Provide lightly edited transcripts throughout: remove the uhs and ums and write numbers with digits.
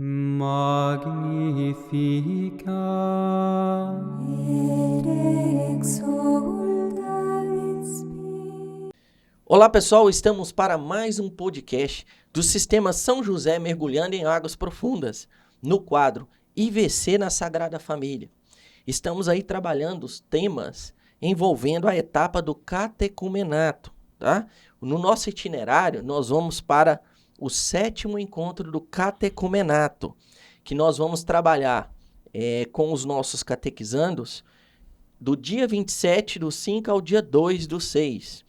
Magnificat et exsulta in Spiritu. Olá pessoal, estamos para mais um podcast do Sistema São José Mergulhando em Águas Profundas, no quadro IVC na Sagrada Família. Estamos aí trabalhando os temas envolvendo a etapa do catecumenato, tá? No nosso itinerário, nós vamos para o 7º encontro do catecumenato, que nós vamos trabalhar com os nossos catequizandos do dia 27/5 ao dia 2/6,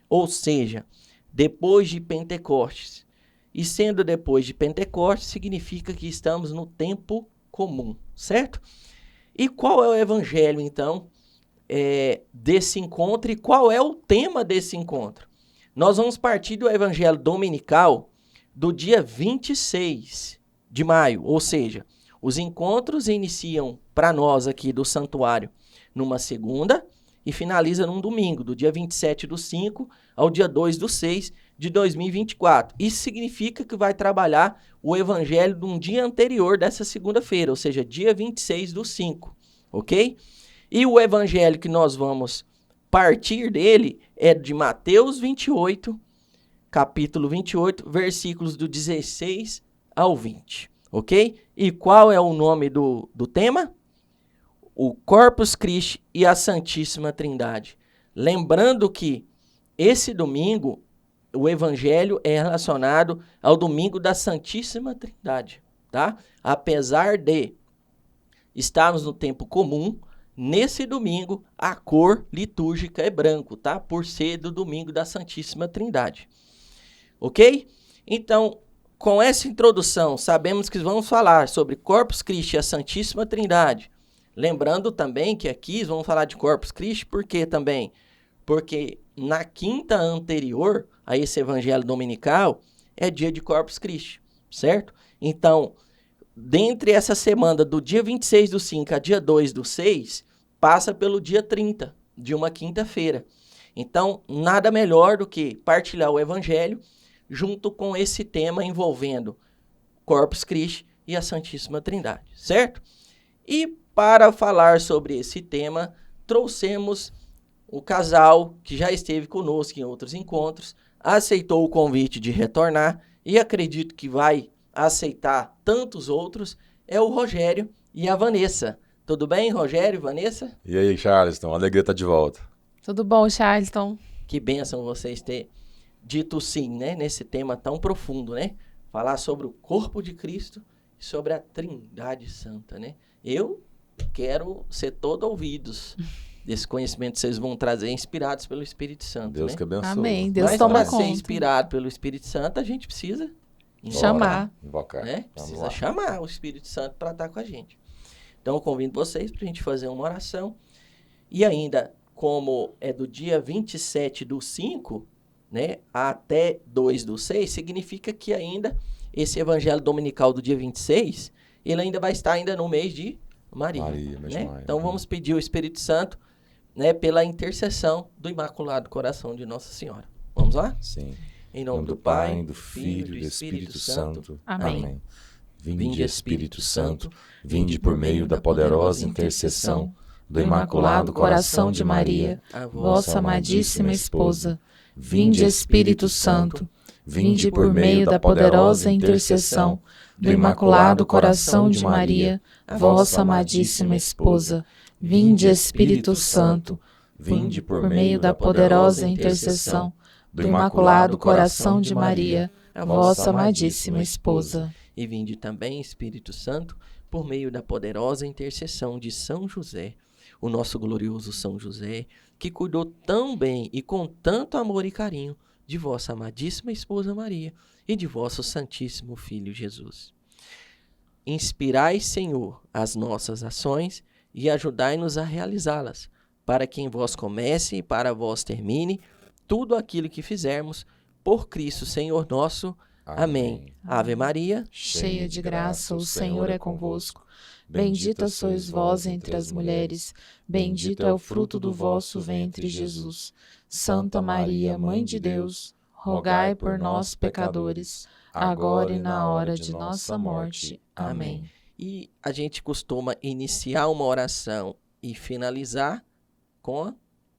ou seja, depois de Pentecostes. E sendo depois de Pentecostes, significa que estamos no tempo comum, certo? E qual é o evangelho, então, desse encontro e qual é o tema desse encontro? Nós vamos partir do evangelho dominical do dia 26 de maio, ou seja, os encontros iniciam para nós aqui do santuário numa segunda e finaliza num domingo, do dia 27/5 ao dia 2/6 de 2024. Isso significa que vai trabalhar o evangelho de um dia anterior dessa segunda-feira, ou seja, dia 26/5, ok? E o evangelho que nós vamos partir dele é de Mateus 28, capítulo 28, versículos do 16 ao 20, ok? E qual é o nome do tema? O Corpus Christi e a Santíssima Trindade. Lembrando que esse domingo, o evangelho é relacionado ao domingo da Santíssima Trindade, tá? Apesar de estarmos no tempo comum, nesse domingo a cor litúrgica é branco, tá? Por ser do domingo da Santíssima Trindade. Ok? Então, com essa introdução, sabemos que vamos falar sobre Corpus Christi e a Santíssima Trindade. Lembrando também que aqui vamos falar de Corpus Christi, por quê também? Porque na quinta anterior a esse evangelho dominical é dia de Corpus Christi, certo? Então, dentre essa semana do dia 26/5 a dia 2/6, passa pelo dia 30 de uma quinta-feira. Então, nada melhor do que partilhar o evangelho junto com esse tema envolvendo Corpus Christi e a Santíssima Trindade, certo? E para falar sobre esse tema, trouxemos o casal que já esteve conosco em outros encontros, aceitou o convite de retornar e acredito que vai aceitar tantos outros, é o Rogério e a Vanessa. Tudo bem, Rogério e Vanessa? E aí, Charleston, alegria estar de volta. Tudo bom, Charleston? Que bênção vocês terem dito sim, né? Nesse tema tão profundo, né? Falar sobre o corpo de Cristo e sobre a Trindade Santa, né? Eu quero ser todo ouvidos desse conhecimento que vocês vão trazer, inspirados pelo Espírito Santo, Deus né? que abençoe. Amém. Deus Mas toma para conta. ser inspirado pelo Espírito Santo, a gente precisa Chamar. Invocar. né? Vamos Precisa lá. chamar o Espírito Santo para estar com a gente. Então, eu convido vocês para a gente fazer uma oração. E ainda, como é do dia 27/5, né, até 2/6, significa que ainda esse evangelho dominical do dia 26, ele ainda vai estar ainda no mês de Maria. Maria, mês de né? maio. Então, vamos pedir ao Espírito Santo, né, pela intercessão do Imaculado Coração de Nossa Senhora. Vamos lá? Sim. Em Em nome do Pai, do Filho e do Espírito Santo. Amém. Vinde, Espírito Santo, vinde por meio da poderosa intercessão do Imaculado Coração de Maria, a Vossa amadíssima esposa. Vinde, Espírito Santo, vinde por meio da poderosa intercessão do Imaculado Coração de Maria, Vossa amadíssima esposa. Vinde, Espírito Santo, vinde por meio da poderosa intercessão do Imaculado Coração de Maria, Vossa amadíssima esposa. E vinde também, Espírito Santo, por meio da poderosa intercessão de São José, o nosso glorioso São José, que cuidou tão bem e com tanto amor e carinho de vossa amadíssima esposa Maria e de vosso Santíssimo Filho Jesus. Inspirai, Senhor, as nossas ações e ajudai-nos a realizá-las, para que em vós comece e para vós termine tudo aquilo que fizermos, por Cristo Senhor nosso. Amém. Ave Maria, Cheia de graça, o Senhor é convosco. Bendita sois vós entre as mulheres, bendito é o fruto do vosso ventre, Jesus. Santa Maria, Mãe de Deus, rogai por nós, pecadores, agora e na hora de nossa morte. Amém. E a gente costuma iniciar uma oração e finalizar com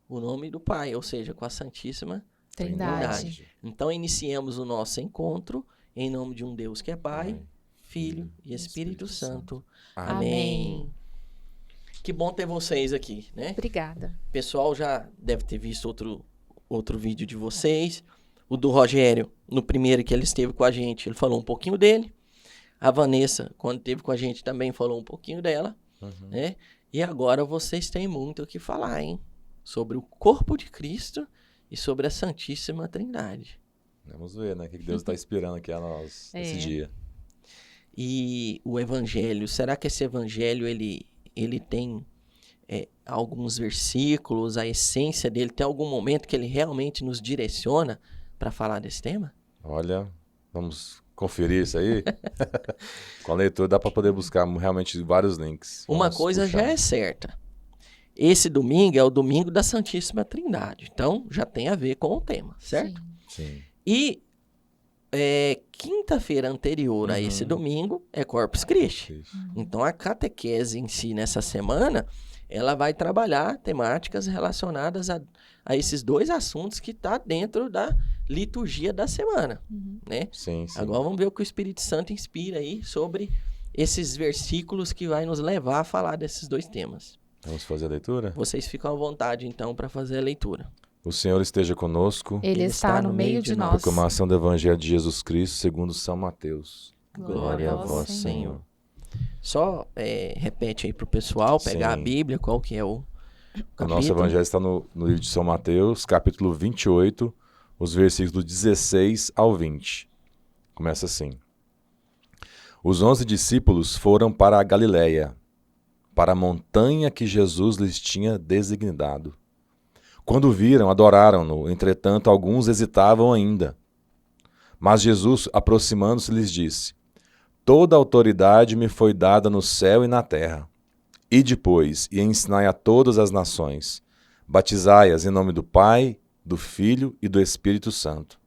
o nome do Pai, ou seja, com a Santíssima Trindade. Então, iniciemos o nosso encontro em nome de um Deus que é Pai, Filho e Espírito Santo. Amém. Que bom ter vocês aqui, né? Obrigada. O pessoal já deve ter visto outro vídeo de vocês. O do Rogério, no primeiro que ele esteve com a gente, ele falou um pouquinho dele. A Vanessa, quando esteve com a gente, também falou um pouquinho dela, né? E agora vocês têm muito o que falar, hein? Sobre o corpo de Cristo e sobre a Santíssima Trindade. Vamos ver, né? O que Deus está inspirando aqui a nós esse dia. E o Evangelho, será que esse Evangelho, ele tem alguns versículos, a essência dele, tem algum momento que ele realmente nos direciona para falar desse tema? Olha, vamos conferir isso aí. Com a leitura dá para poder buscar realmente vários links. Uma coisa já é certa. Esse domingo é o domingo da Santíssima Trindade. Então, já tem a ver com o tema, certo? Sim. E quinta-feira anterior a esse domingo é Corpus Christi. Então, a catequese em si, nessa semana, ela vai trabalhar temáticas relacionadas a esses dois assuntos que está dentro da liturgia da semana, né? Sim. Agora vamos ver o que o Espírito Santo inspira aí sobre esses versículos que vai nos levar a falar desses dois temas. Vamos fazer a leitura? Vocês ficam à vontade, então, para fazer a leitura. O Senhor esteja conosco. Ele está no meio de nós. Proclamação do Evangelho de Jesus Cristo segundo São Mateus. Glória a vós, Senhor. Só repete aí para o pessoal, pegar a Bíblia, qual que é o capítulo. O nosso Evangelho está no livro de São Mateus, capítulo 28, os versículos 16 ao 20. Começa assim. Os 11 discípulos foram para a Galiléia, para a montanha que Jesus lhes tinha designado. Quando viram, adoraram-no. Entretanto, alguns hesitavam ainda. Mas Jesus, aproximando-se, lhes disse: Toda autoridade me foi dada no céu e na terra. Ide, pois, e ensinai a todas as nações. Batizai-as em nome do Pai, do Filho e do Espírito Santo.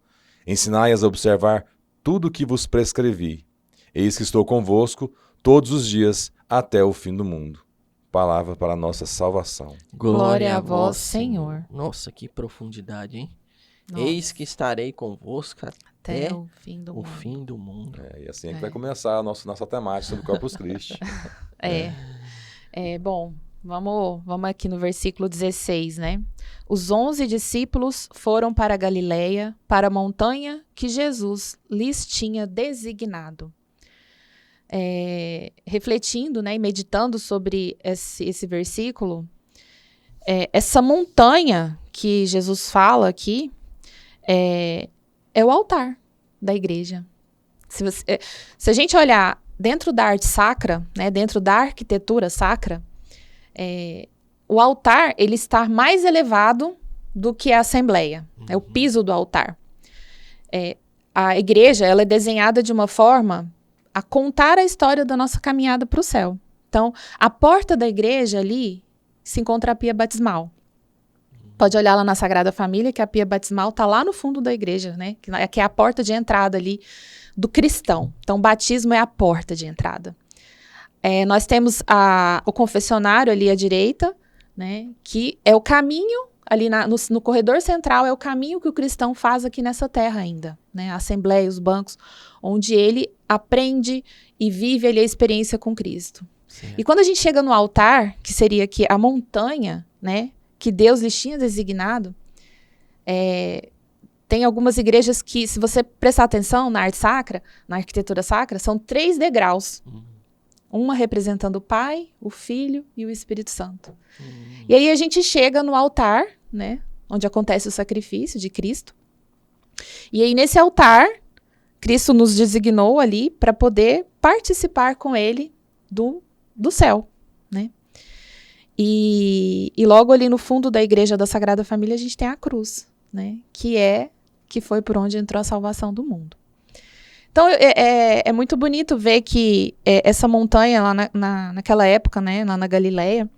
Ensinai-as a observar tudo o que vos prescrevi. Eis que estou convosco todos os dias até o fim do mundo. Palavra para a nossa salvação. Glória a vós, Senhor. Nossa, que profundidade, hein? Nossa. Eis que estarei convosco até o fim do o mundo. fim do mundo. E assim é que vai começar a nossa temática sobre o Corpus Christi. Bom, vamos aqui no versículo 16, né? Os 11 discípulos foram para a Galiléia, para a montanha que Jesus lhes tinha designado. Refletindo, né, e meditando sobre esse versículo, essa montanha que Jesus fala aqui é o altar da igreja. Se a gente olhar dentro da arte sacra, né, dentro da arquitetura sacra, o altar ele está mais elevado do que a assembleia, é o piso do altar. A igreja ela é desenhada de uma forma a contar a história da nossa caminhada para o céu. Então, a porta da igreja ali se encontra a pia batismal. Pode olhar lá na Sagrada Família, que a pia batismal está lá no fundo da igreja, né? Que é a porta de entrada ali do cristão. Então, o batismo é a porta de entrada. Nós temos o confessionário ali à direita, né? Que é o caminho, ali no corredor central, é o caminho que o cristão faz aqui nessa terra ainda, né? A assembleia, os bancos, onde ele aprende e vive ali a experiência com Cristo. Certo. E quando a gente chega no altar, que seria aqui a montanha, né? Que Deus lhes tinha designado, tem algumas igrejas que, se você prestar atenção na arte sacra, na arquitetura sacra, são 3 degraus. Uma representando o Pai, o Filho e o Espírito Santo. E aí a gente chega no altar, né? Onde acontece o sacrifício de Cristo. E aí nesse altar, Cristo nos designou ali para poder participar com Ele do céu, né? E logo ali no fundo da igreja da Sagrada Família a gente tem a cruz, né? Que foi por onde entrou a salvação do mundo. Então é muito bonito ver que essa montanha lá naquela época, né? Lá na Galiléia,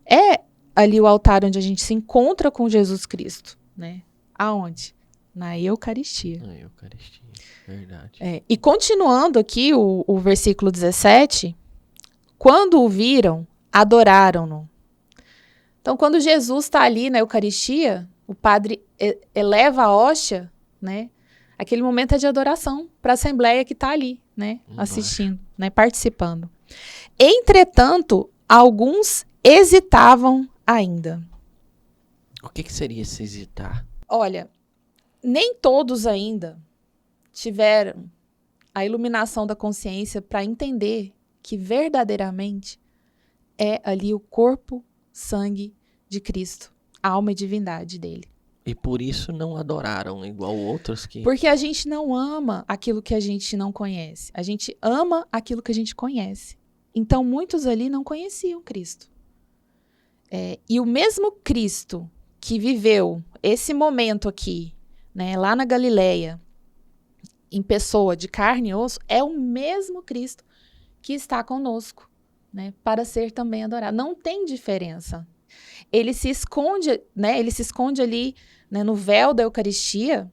é ali o altar onde a gente se encontra com Jesus Cristo, né? Aonde? Na Eucaristia. Na Eucaristia. Verdade. E continuando aqui o versículo 17, quando o viram, adoraram-no. Então, quando Jesus está ali na Eucaristia, o padre eleva a hóstia, né? Aquele momento é de adoração para a Assembleia que está ali, né? Assistindo, né? Participando. Entretanto, alguns hesitavam ainda. O que seria esse hesitar? Olha, nem todos ainda tiveram a iluminação da consciência para entender que verdadeiramente é ali o corpo, sangue de Cristo, a alma e divindade dele. E por isso não adoraram, igual outros que... Porque a gente não ama aquilo que a gente não conhece. A gente ama aquilo que a gente conhece. Então, muitos ali não conheciam Cristo. E o mesmo Cristo que viveu esse momento aqui, né, lá na Galileia, em pessoa de carne e osso, é o mesmo Cristo que está conosco, né, para ser também adorado. Não tem diferença. Ele se esconde, né, ali, né, no véu da Eucaristia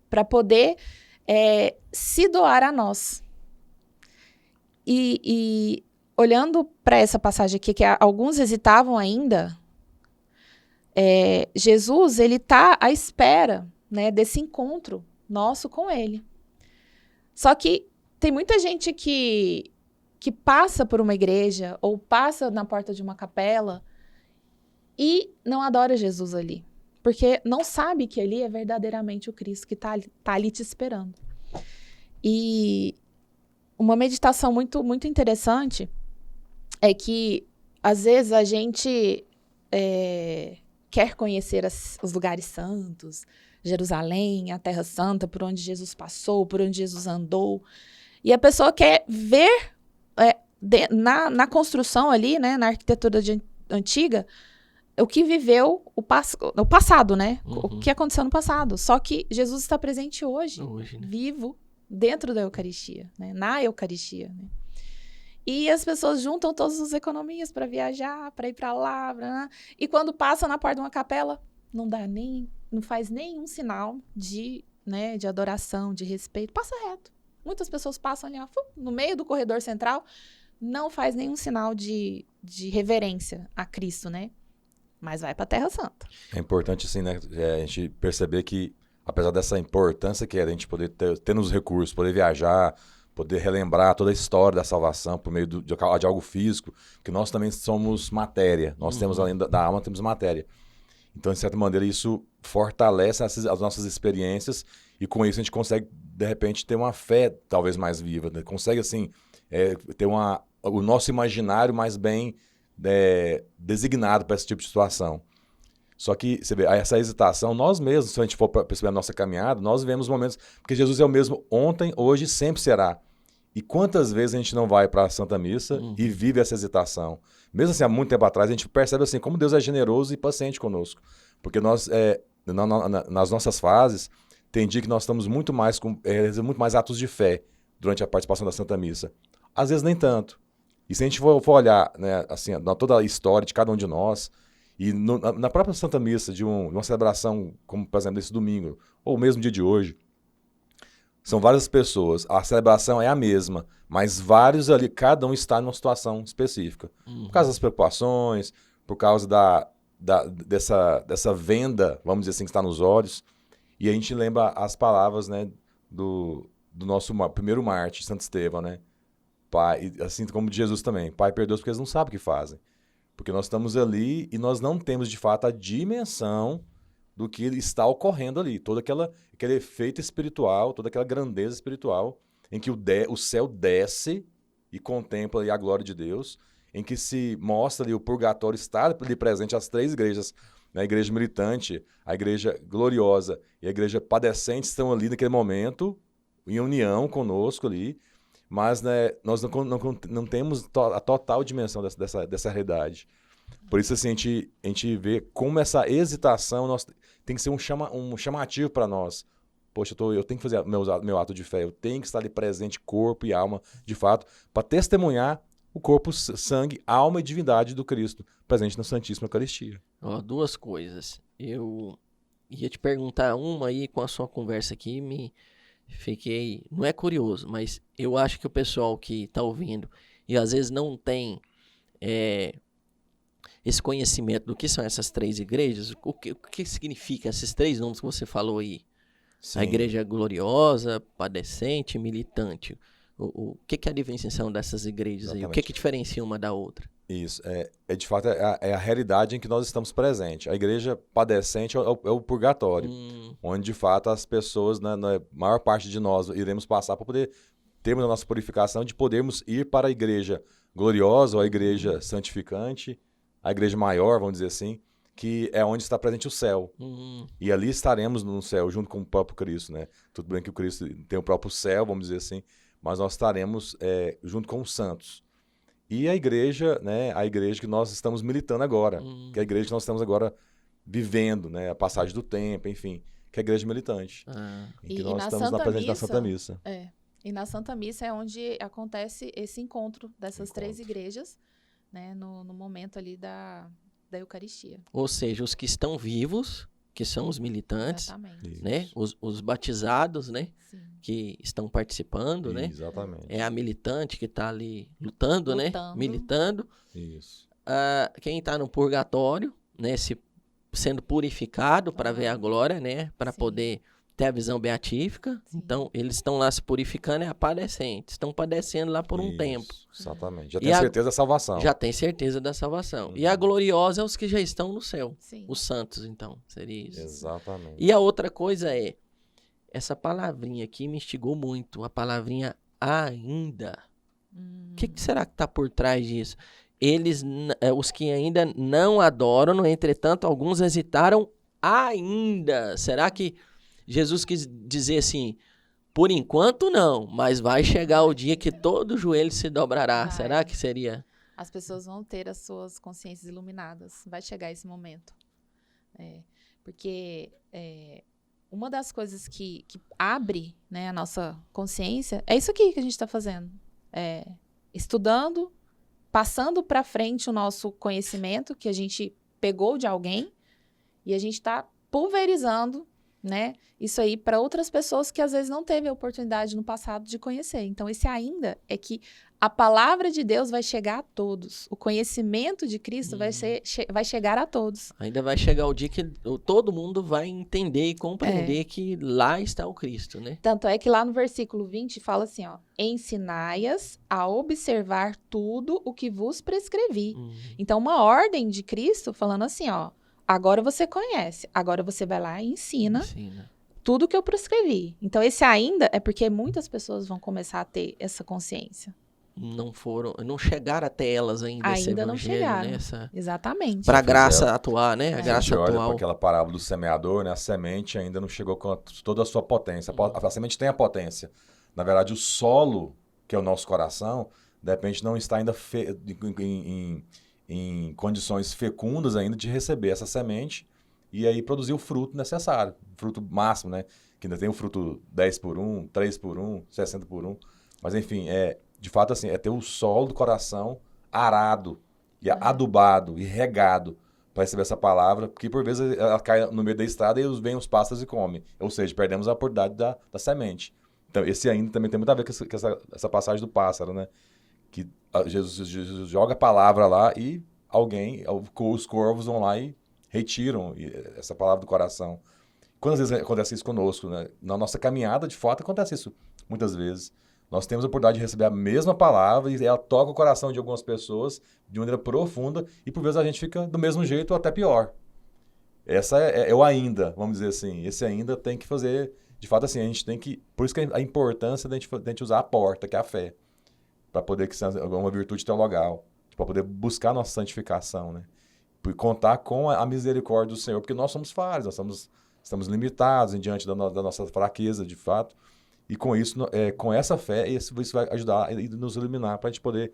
para poder se doar a nós. E olhando para essa passagem aqui, que alguns hesitavam ainda, Jesus, ele está à espera, né, desse encontro nosso com ele. Só que tem muita gente que passa por uma igreja ou passa na porta de uma capela e não adora Jesus ali, porque não sabe que ali é verdadeiramente o Cristo que está ali te esperando. E uma meditação muito, muito interessante é que, às vezes, a gente quer conhecer os lugares santos, Jerusalém, a Terra Santa, por onde Jesus passou, por onde Jesus andou. E a pessoa quer ver na construção ali, né, na arquitetura antiga, o que viveu o passado, né? O que aconteceu no passado. Só que Jesus está presente hoje, né? Vivo, dentro da Eucaristia, né? Na Eucaristia, né? E as pessoas juntam todas as economias para viajar, para ir para lá, e quando passa na porta de uma capela, não faz nenhum sinal de adoração, de respeito, passa reto. Muitas pessoas passam ali, no meio do corredor central, não faz nenhum sinal de reverência a Cristo, né? Mas vai para a Terra Santa. É importante, assim, né, a gente perceber que, apesar dessa importância que é a gente poder ter nos recursos, poder viajar, poder relembrar toda a história da salvação por meio de algo físico, que nós também somos matéria. Nós temos, além da alma, temos matéria. Então, de certa maneira, isso fortalece as nossas experiências e, com isso, a gente consegue, de repente, ter uma fé talvez mais viva. Né? Consegue, assim, ter o nosso imaginário mais bem designado para esse tipo de situação. Só que, você vê, essa hesitação, nós mesmos, se a gente for perceber a nossa caminhada, nós vivemos momentos... Porque Jesus é o mesmo ontem, hoje e sempre será. E quantas vezes a gente não vai para a Santa Missa e vive essa hesitação? Mesmo assim, há muito tempo atrás, a gente percebe assim, como Deus é generoso e paciente conosco. Porque nós, nas nossas fases, tem dia que nós estamos muito mais atos de fé durante a participação da Santa Missa. Às vezes nem tanto. E se a gente for olhar, né, assim, toda a história de cada um de nós, e na própria Santa Missa, de uma celebração, como por exemplo desse domingo, ou o mesmo dia de hoje, são várias pessoas, a celebração é a mesma, mas vários ali, cada um está numa situação específica. Por causa das preocupações, por causa dessa venda, vamos dizer assim, que está nos olhos. E a gente lembra as palavras, né, do nosso primeiro mártir, Santo Estevão, né? Pai, assim como de Jesus também, Pai, perdoa-os porque eles não sabem o que fazem. Porque nós estamos ali e nós não temos, de fato, a dimensão do que está ocorrendo ali. Todo aquele efeito espiritual, toda aquela grandeza espiritual, em que o céu desce e contempla ali a glória de Deus, em que se mostra ali o purgatório, está ali presente as três igrejas, né? A igreja militante, a igreja gloriosa e a igreja padecente estão ali naquele momento, em união conosco ali, mas, né, nós não temos a total dimensão dessa realidade. Por isso, assim, a gente vê como essa hesitação tem que ser um chamativo para nós. Poxa, eu tenho que fazer meu ato de fé, eu tenho que estar ali presente, corpo e alma, de fato, para testemunhar o corpo, sangue, alma e divindade do Cristo, presente na Santíssima Eucaristia. Duas coisas. Eu ia te perguntar uma aí, com a sua conversa aqui, não é curioso, mas eu acho que o pessoal que está ouvindo e às vezes não tem esse conhecimento do que são essas 3 igrejas, o que significa esses 3 nomes que você falou aí? Sim. A igreja gloriosa, padecente, militante. O que é a distinção dessas igrejas aí? O que diferencia uma da outra? Isso, de fato a realidade em que nós estamos presentes. A igreja padecente é o purgatório, onde de fato as pessoas, na maior parte de nós, iremos passar para poder termos a nossa purificação, de podermos ir para a igreja gloriosa ou a igreja santificante, a igreja maior, vamos dizer assim, que é onde está presente o céu. E ali estaremos no céu, junto com o próprio Cristo, né? Tudo bem que o Cristo tem o próprio céu, vamos dizer assim, mas nós estaremos junto com os santos. E a igreja, né, a igreja que nós estamos militando agora, que é a igreja que nós estamos agora vivendo, né, a passagem do tempo, enfim, que é a igreja militante. Em que nós estamos na presença da Santa Missa. E na Santa Missa é onde acontece esse encontro dessas 3 igrejas, né, no momento ali da Eucaristia. Ou seja, os que estão vivos, que são os militantes, Exatamente. né, os batizados, né, Sim. que estão participando, né? Exatamente. É a militante que está ali lutando, né? Militando. Isso. Quem está no purgatório, né? Sendo purificado para ver a glória, né? Para poder ter a visão beatífica. Sim. Então, eles estão lá se purificando, é a padecente. Estão padecendo lá por um tempo. Exatamente. Já tem certeza da salvação. Já tem certeza da salvação. E a gloriosa é os que já estão no céu. Sim. Os santos, então. Seria isso. Exatamente. E a outra coisa essa palavrinha aqui me instigou muito, a palavrinha ainda. O que será que está por trás disso? Os que ainda não adoram, no entretanto, alguns hesitaram ainda. Será que Jesus quis dizer assim, por enquanto não, mas vai chegar o dia que todo joelho se dobrará. Será que seria? As pessoas vão ter as suas consciências iluminadas. Vai chegar esse momento. Porque uma das coisas que abre, né, a nossa consciência é isso aqui que a gente está fazendo. Estudando, passando para frente o nosso conhecimento que a gente pegou de alguém e a gente está pulverizando, né, isso aí para outras pessoas que às vezes não teve a oportunidade no passado de conhecer. Então, esse ainda é que a palavra de Deus vai chegar a todos. O conhecimento de Cristo vai chegar a todos. Ainda vai chegar o dia que todo mundo vai entender e compreender que lá está o Cristo, né? Tanto é que lá no versículo 20 fala assim, ó, ensinai-as a observar tudo o que vos prescrevi. Então, uma ordem de Cristo falando assim, ó, agora você conhece, agora você vai lá e ensina. Tudo que eu prescrevi. Então, esse ainda é porque muitas pessoas vão começar a ter essa consciência. Não chegaram até elas ainda esse evangelho, não chegaram, né? Exatamente. Para a graça atuar, né? A graça a gente olha atual. para aquela parábola do semeador, né? A semente ainda não chegou com toda a sua potência. A semente tem a potência. Na verdade, o solo, que é o nosso coração, de repente não está ainda em condições fecundas ainda de receber essa semente e aí produzir o fruto necessário, o fruto máximo, né? Que ainda tem o fruto 10 por 1, 3 por 1, 60 por 1. Mas, enfim, de fato, assim, é ter o solo do coração arado, e adubado e regado para receber essa palavra, porque por vezes ela cai no meio da estrada e vem os pássaros e comem. Ou seja, perdemos a oportunidade da semente. Então, esse ainda também tem muito a ver com essa passagem do pássaro, né? Que Jesus joga a palavra lá e os corvos vão lá e retiram essa palavra do coração. Quantas vezes acontece isso conosco, né? Na nossa caminhada, de fato, acontece isso muitas vezes. Nós temos a oportunidade de receber a mesma palavra e ela toca o coração de algumas pessoas de maneira profunda e por vezes a gente fica do mesmo jeito ou até pior. Essa é o ainda, vamos dizer assim. Esse ainda tem que fazer, de fato assim, a gente tem que... Por isso que a importância da gente usar a porta, que é a fé, para poder que seja uma virtude teologal, para poder buscar a nossa santificação, né? E contar com a misericórdia do Senhor, porque nós somos falhos, estamos limitados diante da nossa fraqueza, de fato. E com isso, com essa fé, isso vai ajudar e nos iluminar para a gente poder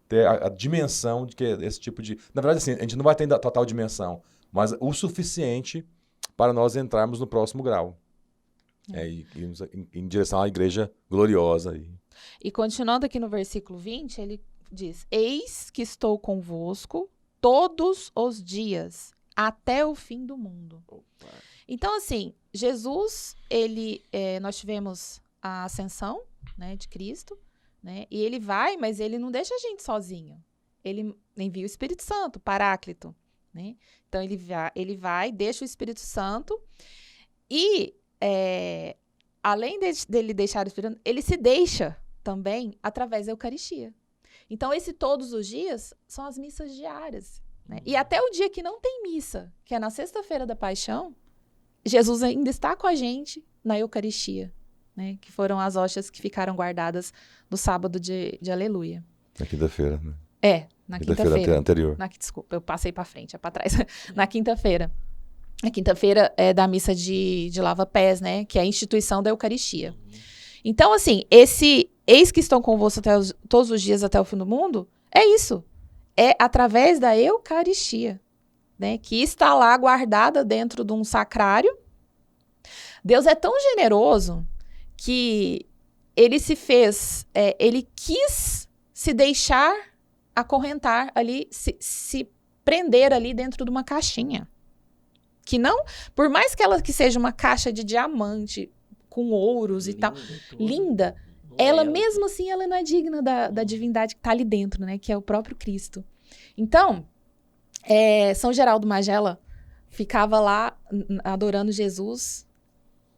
ter a dimensão de que esse tipo de... Na verdade, assim, a gente não vai ter total dimensão, mas o suficiente para nós entrarmos no próximo grau. E irmos em direção à igreja gloriosa. E continuando aqui no versículo 20, ele diz, eis que estou convosco todos os dias, até o fim do mundo. Então, assim, Jesus, nós tivemos a ascensão, né, de Cristo, né? E ele vai, mas ele não deixa a gente sozinho. Ele envia o Espírito Santo, o Paráclito, né? Então, ele vai, deixa o Espírito Santo e, além dele deixar o Espírito Santo, ele se deixa também através da Eucaristia. Então, todos os dias são as missas diárias, né? E até o dia que não tem missa, que é na sexta-feira da Paixão, Jesus ainda está com a gente na Eucaristia, né? Que foram as hóstias que ficaram guardadas no sábado de Aleluia. Na quinta-feira, né? Na Quinta-feira quinta-feira. anterior. Desculpa, eu passei para frente, é para trás. Na quinta-feira. A quinta-feira é da missa de lava-pés, né? Que é a instituição da Eucaristia. Então, assim, eis que estão convosco todos os dias até o fim do mundo, é isso. É através da Eucaristia, né? Que está lá guardada dentro de um sacrário. Deus é tão generoso que ele ele quis se deixar acorrentar ali, se prender ali dentro de uma caixinha. Que não, por mais que ela que seja uma caixa de diamante, com ouros e tal, linda, ela mesmo assim, ela não é digna da divindade que está ali dentro, né? Que é o próprio Cristo. Então, São Geraldo Magela ficava lá adorando Jesus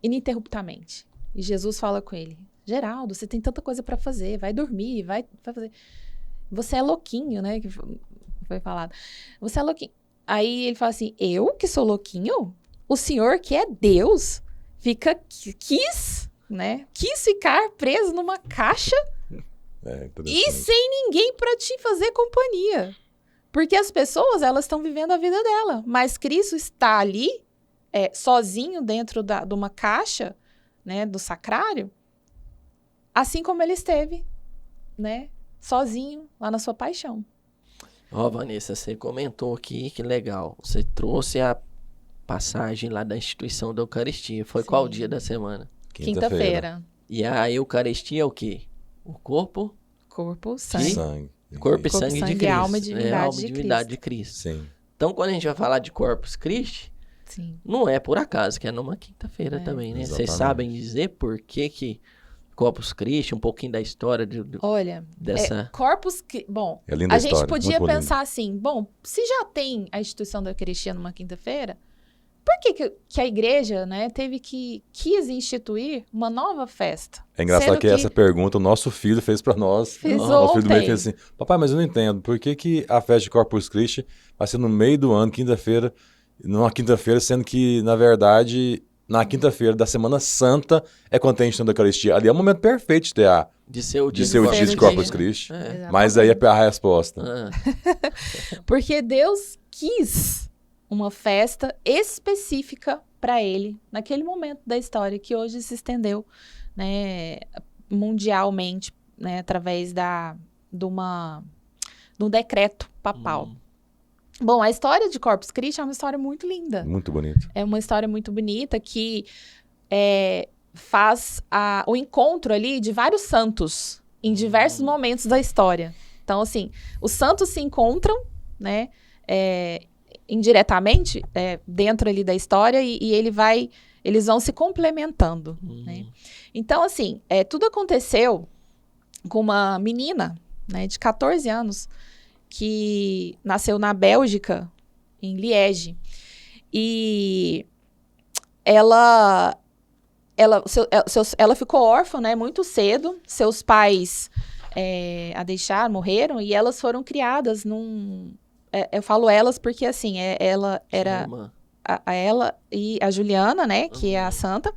ininterruptamente. E Jesus fala com ele, Geraldo, você tem tanta coisa para fazer, vai dormir, vai fazer... Você é louquinho, né? Que foi falado. Você é louquinho. Aí ele fala assim, eu que sou louquinho? O senhor que é Deus quis ficar preso numa caixa e sem ninguém para te fazer companhia. Porque as pessoas, elas estão vivendo a vida dela. Mas Cristo está ali, sozinho dentro de uma caixa, né, do sacrário, assim como ele esteve, né? Sozinho, lá na sua paixão. Vanessa, você comentou aqui, que legal. Você trouxe a passagem lá da instituição da Eucaristia. Foi Sim. qual dia da semana? Quinta-feira. E a Eucaristia é o quê? O corpo, Corpo, sangue. Sangue. corpo e sangue de Cristo. Alma e divindade alma e divindade de Cristo. Sim. Então, quando a gente vai falar de Corpus Christi, Sim. não é por acaso, que é numa quinta-feira também, né? Vocês Exatamente. sabem dizer por que Corpus Christi, um pouquinho da história Olha, dessa... Corpus... Bom, É linda a a gente história, podia muito pensar assim, bom, se já tem a instituição da Eucaristia numa quinta-feira, por que a igreja, né, quis instituir uma nova festa? É engraçado Sendo que essa pergunta o nosso filho fez pra nós. Fez Nosso filho do meio ontem. fez assim, papai, mas eu não entendo, por que a festa de Corpus Christi vai ser no meio do ano, quinta-feira, numa quinta-feira, sendo que, na verdade, na quinta-feira da Semana Santa é quando tem a instituição da Eucaristia. Ali é o momento perfeito De ser o dia de ser o dia de Corpus dia. Christi. É. Mas aí é a resposta. Porque Deus quis uma festa específica para ele, naquele momento da história, que hoje se estendeu, né, mundialmente, né, através de um decreto papal. Bom, a história de Corpus Christi é uma história muito linda. Muito bonito. É uma história muito bonita que faz o encontro ali de vários santos em diversos momentos da história. Então, assim, os santos se encontram, né, indiretamente, dentro ali da história e eles vão se complementando, né? Então, assim, tudo aconteceu com uma menina, né, de 14 anos, que nasceu na Bélgica, em Liege. E ela ficou órfã, né, muito cedo. Seus pais a deixaram, morreram, e elas foram criadas eu falo elas porque, assim, ela era... ela e a Juliana, né, que é a santa,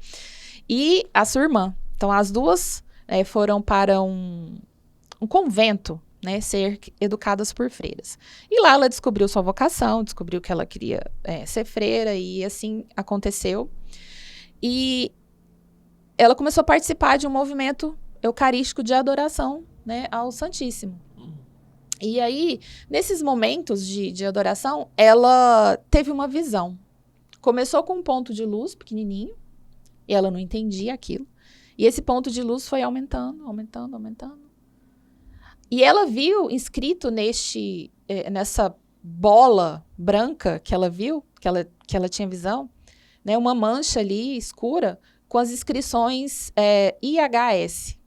e a sua irmã. Então, as duas foram para um convento, né, ser educadas por freiras. E lá ela descobriu sua vocação, descobriu que ela queria ser freira, e assim aconteceu. E ela começou a participar de um movimento eucarístico de adoração, né, ao Santíssimo. E aí, nesses momentos de adoração, ela teve uma visão. Começou com um ponto de luz pequenininho, e ela não entendia aquilo. E esse ponto de luz foi aumentando, aumentando, aumentando. E ela viu inscrito nessa bola branca que ela viu, que ela tinha visão, né, uma mancha ali escura com as inscrições IHS,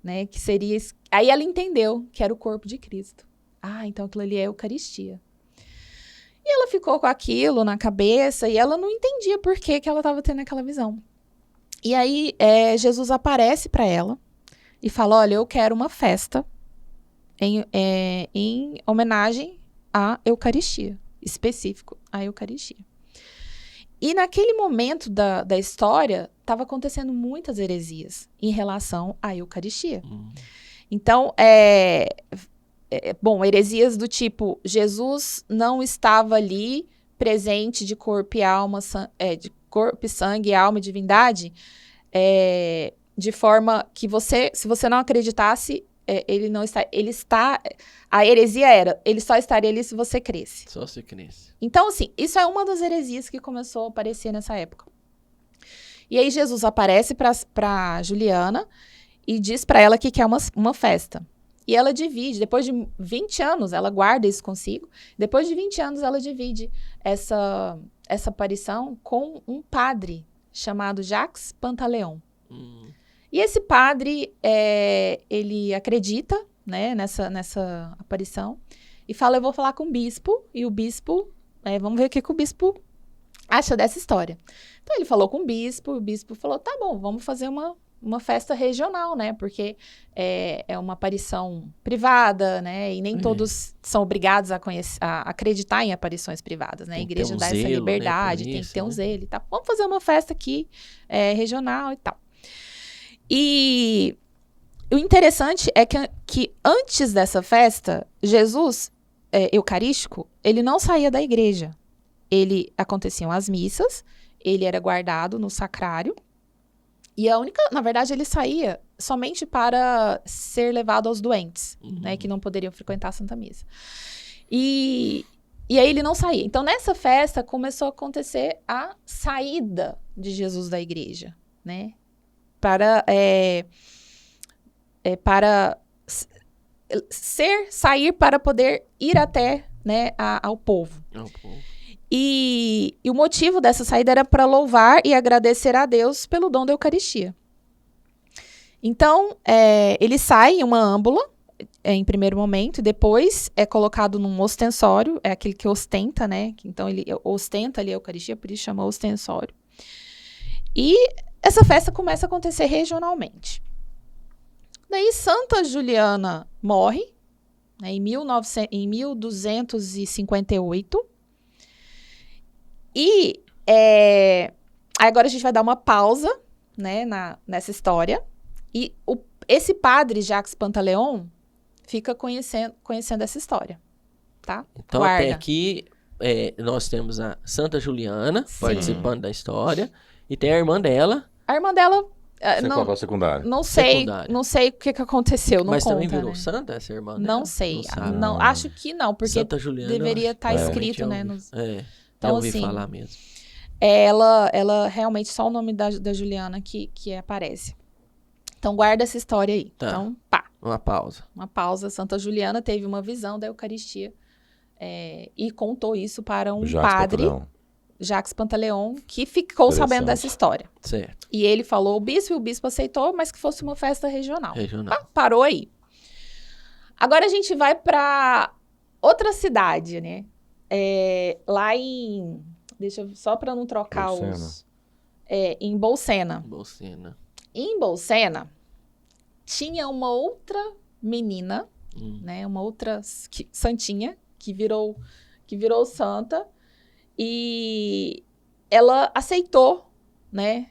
né? Que seria... Aí ela entendeu que era o corpo de Cristo. Ah, então aquilo ali é a Eucaristia. E ela ficou com aquilo na cabeça e ela não entendia por que ela estava tendo aquela visão. E aí Jesus aparece para ela e fala, olha, eu quero uma festa em homenagem à Eucaristia, específico à Eucaristia. E naquele momento da história, estava acontecendo muitas heresias em relação à Eucaristia. Então, heresias do tipo, Jesus não estava ali presente de corpo e alma, de corpo e sangue, alma e divindade, de forma que se você não acreditasse, ele não está, ele está, a heresia era, ele só estaria ali se você cresce. Só se cresce. Então, assim, isso é uma das heresias que começou a aparecer nessa época. E aí Jesus aparece para Juliana e diz para ela que quer uma festa. E ela divide, depois de 20 anos, ela guarda isso consigo, depois de 20 anos ela divide essa aparição com um padre chamado Jacques Pantaleon. E esse padre, ele acredita, né, nessa aparição e fala, eu vou falar com o bispo, e o bispo, vamos ver o que o bispo acha dessa história. Então ele falou com o bispo falou, tá bom, vamos fazer uma festa regional, né? Porque é uma aparição privada, né? E nem todos são obrigados a acreditar em aparições privadas, né? A igreja dá essa liberdade, tem que ter um zelo e tal. Vamos fazer uma festa aqui, regional e tal. E o interessante é que antes dessa festa, Jesus eucarístico, ele não saía da igreja. Aconteciam as missas, ele era guardado no sacrário, e na verdade, ele saía somente para ser levado aos doentes, né, que não poderiam frequentar a Santa Missa. E aí ele não saía. Então, nessa festa, começou a acontecer a saída de Jesus da igreja, né, para sair para poder ir até, né, ao povo. E o motivo dessa saída era para louvar e agradecer a Deus pelo dom da Eucaristia. Então, ele sai em uma âmbula, em primeiro momento, e depois é colocado num ostensório, é aquele que ostenta, né? Então, ele ostenta ali a Eucaristia, por isso chama ostensório. E essa festa começa a acontecer regionalmente. Daí, Santa Juliana morre, né, em 1258. E agora a gente vai dar uma pausa, né, nessa história. E esse padre, Jacques Pantaleon, fica conhecendo essa história, tá? Então, Guarda. até aqui, nós temos a Santa Juliana participando da história. E tem a irmã dela. A irmã dela... Papel secundário. Não sei o que aconteceu, não Mas conta, também virou né? santa essa irmã dela? Não sei. Não sabe. Acho que não, porque Santa Juliana, deveria estar escrito, né? Então, Então, ouvi assim, falar mesmo. Ela realmente, só o nome da Juliana que aparece. Então, guarda essa história aí. Tá. Então, pá. Uma pausa. Uma pausa. Santa Juliana teve uma visão da Eucaristia e contou isso para um padre, Jacques Pantaleon, que ficou sabendo dessa história. Certo. E ele falou ao bispo, e o bispo aceitou, mas que fosse uma festa regional. Regional. Parou aí. Agora a gente vai para outra cidade, né? Lá em... só para não trocar Bolsena. em Bolsena. Bolsena. Em Bolsena, tinha uma outra menina, né? Uma outra santinha, que virou santa. E ela aceitou, né?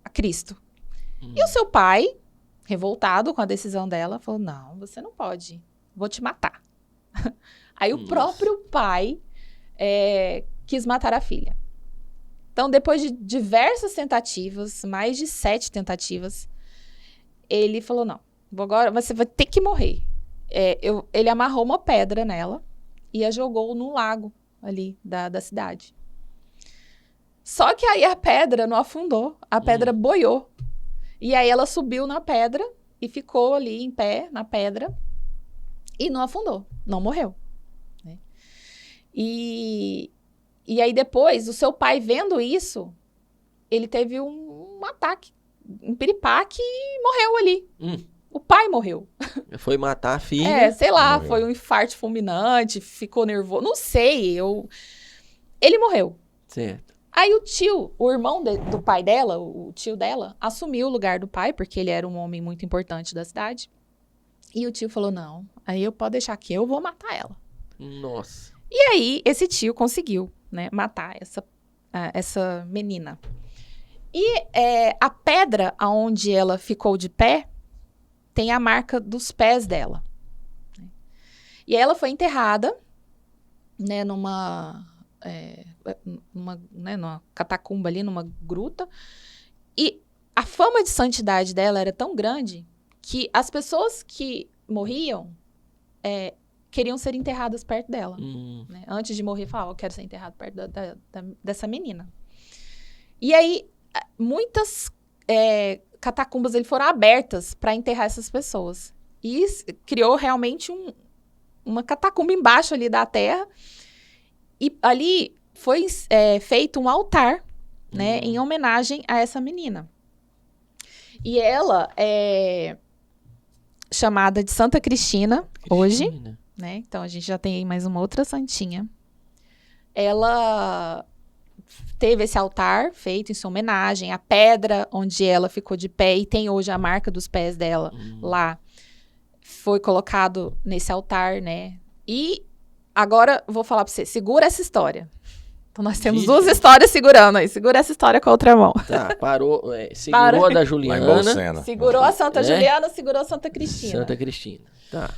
A Cristo. E o seu pai, revoltado com a decisão dela, falou, não, você não pode. Vou te matar. Aí o próprio pai quis matar a filha. Então, depois de diversas tentativas, mais de 7 tentativas, ele falou, não, agora você vai ter que morrer. Ele amarrou uma pedra nela e a jogou no lago ali da cidade. Só que aí a pedra não afundou, a pedra boiou. E aí ela subiu na pedra e ficou ali em pé na pedra e não afundou, não morreu. Né? E aí depois, o seu pai vendo isso, ele teve um ataque, um piripaque e morreu ali. Hum. O pai morreu. Foi matar a filha. Sei lá, Morreu. foi um infarto fulminante, ficou nervoso. Não sei, ele morreu. Certo. Aí o irmão do pai dela, o tio dela, assumiu o lugar do pai, porque ele era um homem muito importante da cidade. E o tio falou, não, aí eu posso deixar aqui, eu vou matar ela. Nossa. E aí, esse tio conseguiu, né, matar essa menina. E a pedra onde ela ficou de pé tem a marca dos pés dela. E ela foi enterrada, né, numa catacumba ali, numa gruta. E a fama de santidade dela era tão grande que as pessoas que morriam queriam ser enterradas perto dela. Né? Antes de morrer, falavam, eu quero ser enterrado perto dessa menina. E aí, muitas catacumbas foram abertas para enterrar essas pessoas. E criou realmente uma catacumba embaixo ali da terra. E ali foi feito um altar, né, em homenagem a essa menina. E ela é chamada de Santa Cristina hoje, né? Então a gente já tem aí mais uma outra santinha. Ela teve esse altar feito em sua homenagem, a pedra onde ela ficou de pé e tem hoje a marca dos pés dela lá, foi colocado nesse altar, né? E agora vou falar pra você, segura essa história. Então nós temos duas histórias segurando aí. Segura essa história com a outra mão. Tá, parou. Segurou a da Lá em Juliana. Bolsena. Segurou a Santa Né? Juliana, segurou a Santa Cristina. Santa Cristina. Tá.